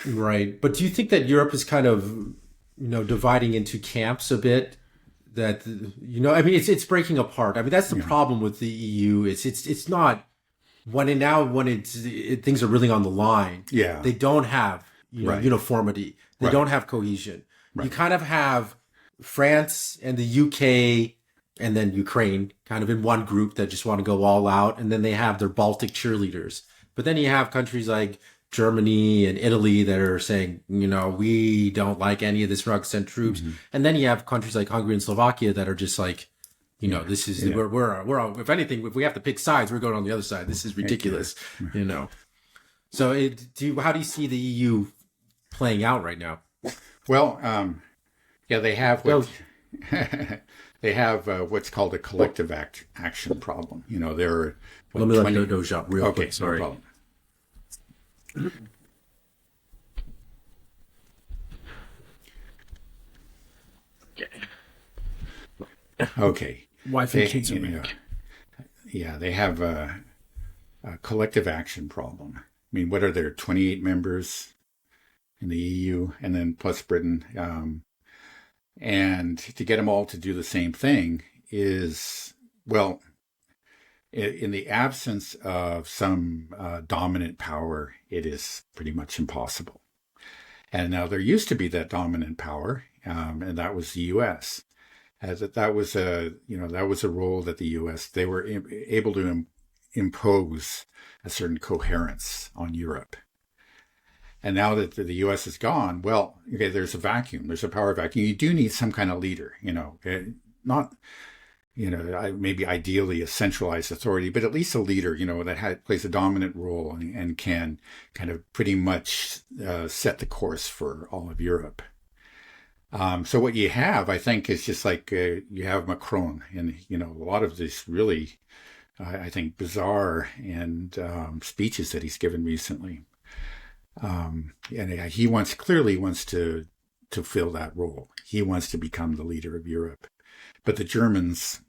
Right. But do you think that Europe is kind of, dividing into camps a bit? That, I mean, it's breaking apart. I mean, that's the problem with the EU. It's not when things are really on the line. Yeah. They don't have, Right. uniformity. They Right. don't have cohesion. Right. You kind of have France and the UK and then Ukraine kind of in one group that just want to go all out. And then they have their Baltic cheerleaders. But then you have countries like Germany and Italy that are saying, we don't like any of this rug sent troops. Mm-hmm. And then you have countries like Hungary and Slovakia that are just like, this is, we're, if anything, if we have to pick sides, we're going on the other side. This is ridiculous, So how do you see the EU playing out right now? Well, they have they have what's called a collective action problem. There are Let me let those up real quick. Sorry. No problem. Okay. Wife and kids are back. Yeah, they have a collective action problem. I mean, what are there? 28 members in the EU, and then plus Britain. And to get them all to do the same thing is, well, in the absence of some dominant power, it is pretty much impossible. And now there used to be that dominant power, and that was the U.S. That was a role that the U.S. they were able to impose a certain coherence on Europe. And now that the U.S. is gone, well, okay, there's a vacuum. There's a power vacuum. You do need some kind of leader, not, maybe ideally a centralized authority, but at least a leader, that plays a dominant role and can kind of pretty much set the course for all of Europe. So what you have, I think, is just like you have Macron and, a lot of this really, I think, bizarre and speeches that he's given recently. And he clearly wants to fill that role. He wants to become the leader of Europe. But the Germans,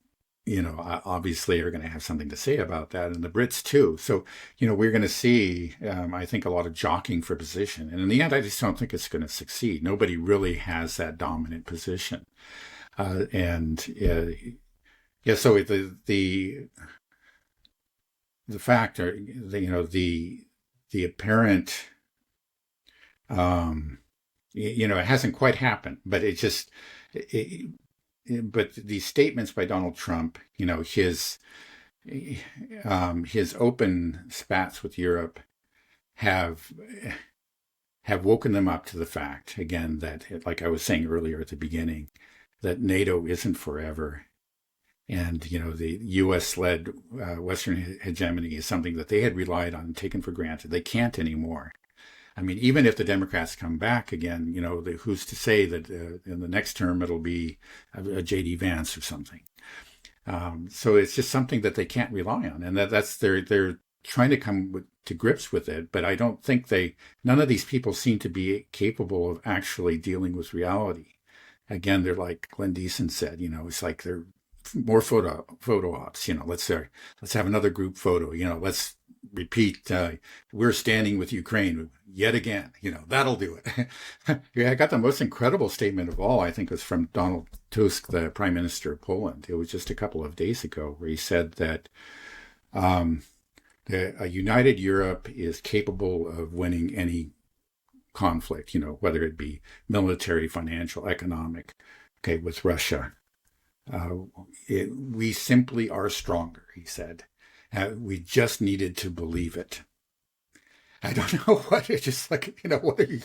obviously are going to have something to say about that, and the Brits too. So, we're going to see, I think, a lot of jockeying for position. And in the end, I just don't think it's going to succeed. Nobody really has that dominant position. So the fact, or the apparent, it hasn't quite happened, but but these statements by Donald Trump, his open spats with Europe have woken them up to the fact, again, that, like I was saying earlier at the beginning, that NATO isn't forever. And, the U.S.-led Western hegemony is something that they had relied on and taken for granted. They can't anymore. I mean, even if the Democrats come back again, who's to say that in the next term it'll be a J.D. Vance or something? So it's just something that they can't rely on, and they're trying to come to grips with it. But I don't think none of these people seem to be capable of actually dealing with reality. Again, they're like Glenn Deason said, it's like they're more photo ops. Let's have another group photo. Let's repeat, we're standing with Ukraine yet again. That'll do it. Yeah, I got the most incredible statement of all, I think, was from Donald Tusk, the Prime Minister of Poland. It was just a couple of days ago, where he said that a united Europe is capable of winning any conflict, whether it be military, financial, economic, with Russia. We simply are stronger, he said. We just needed to believe it. I don't know what, it's just like,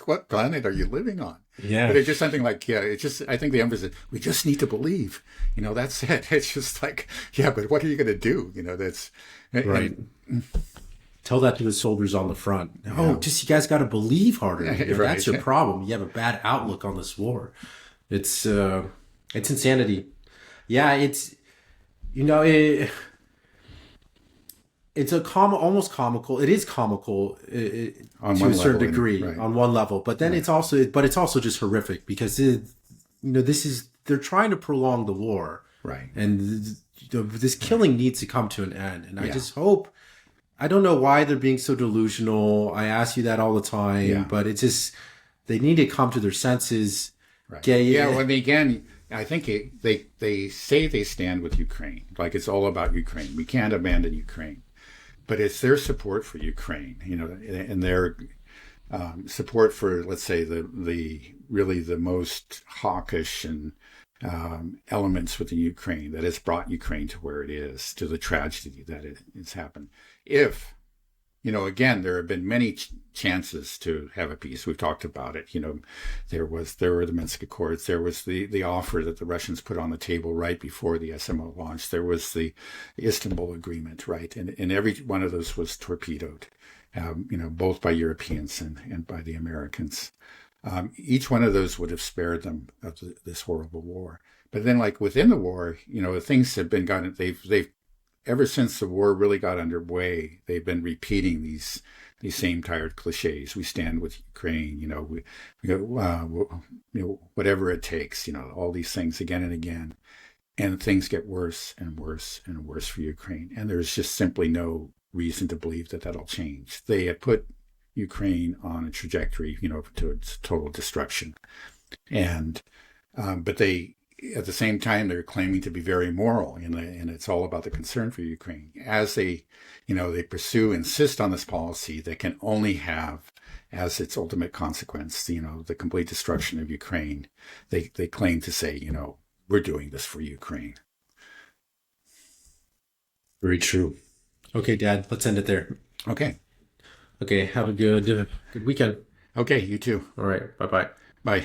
what planet are you living on? Yeah. But it's just something like, I think the emphasis, we just need to believe, that's it. It's just like, yeah, but what are you going to do? That's right. Tell that to the soldiers on the front. You guys got to believe harder. Right. That's your problem. You have a bad outlook on this war. It's insanity. Yeah, it's almost comical. It is comical to a certain degree on one level, but then it's also just horrific because they're trying to prolong the war, right? And this killing needs to come to an end. And I just hope, I don't know why they're being so delusional. I ask you that all the time, Yeah. but it's just they need to come to their senses. Right. Get Yeah. Well, again, I think they say they stand with Ukraine, like it's all about Ukraine. We can't abandon Ukraine, but it's their support for Ukraine, and their support for, let's say, the really the most hawkish and elements within Ukraine that has brought Ukraine to where it is, to the tragedy that it's happened. If again, there have been many chances to have a peace. We've talked about it. There were the Minsk Accords. There was the offer that the Russians put on the table right before the SMO launched. There was the Istanbul Agreement, right? And every one of those was torpedoed, both by Europeans and by the Americans. Each one of those would have spared them of this horrible war. But then, like within the war, things have been gotten. They've ever since the war really got underway, they've been repeating these same tired cliches. We stand with Ukraine, whatever it takes, all these things again and again. And things get worse and worse and worse for Ukraine. And there's just simply no reason to believe that that'll change. They had put Ukraine on a trajectory, towards total destruction. And, but they, at the same time, they're claiming to be very moral, and it's all about the concern for Ukraine. As they insist on this policy that can only have as its ultimate consequence, the complete destruction of Ukraine. They claim to say, we're doing this for Ukraine. Very true. Okay, Dad, let's end it there. Okay. Okay, have a good weekend. Okay, you too. All right, bye-bye. Bye.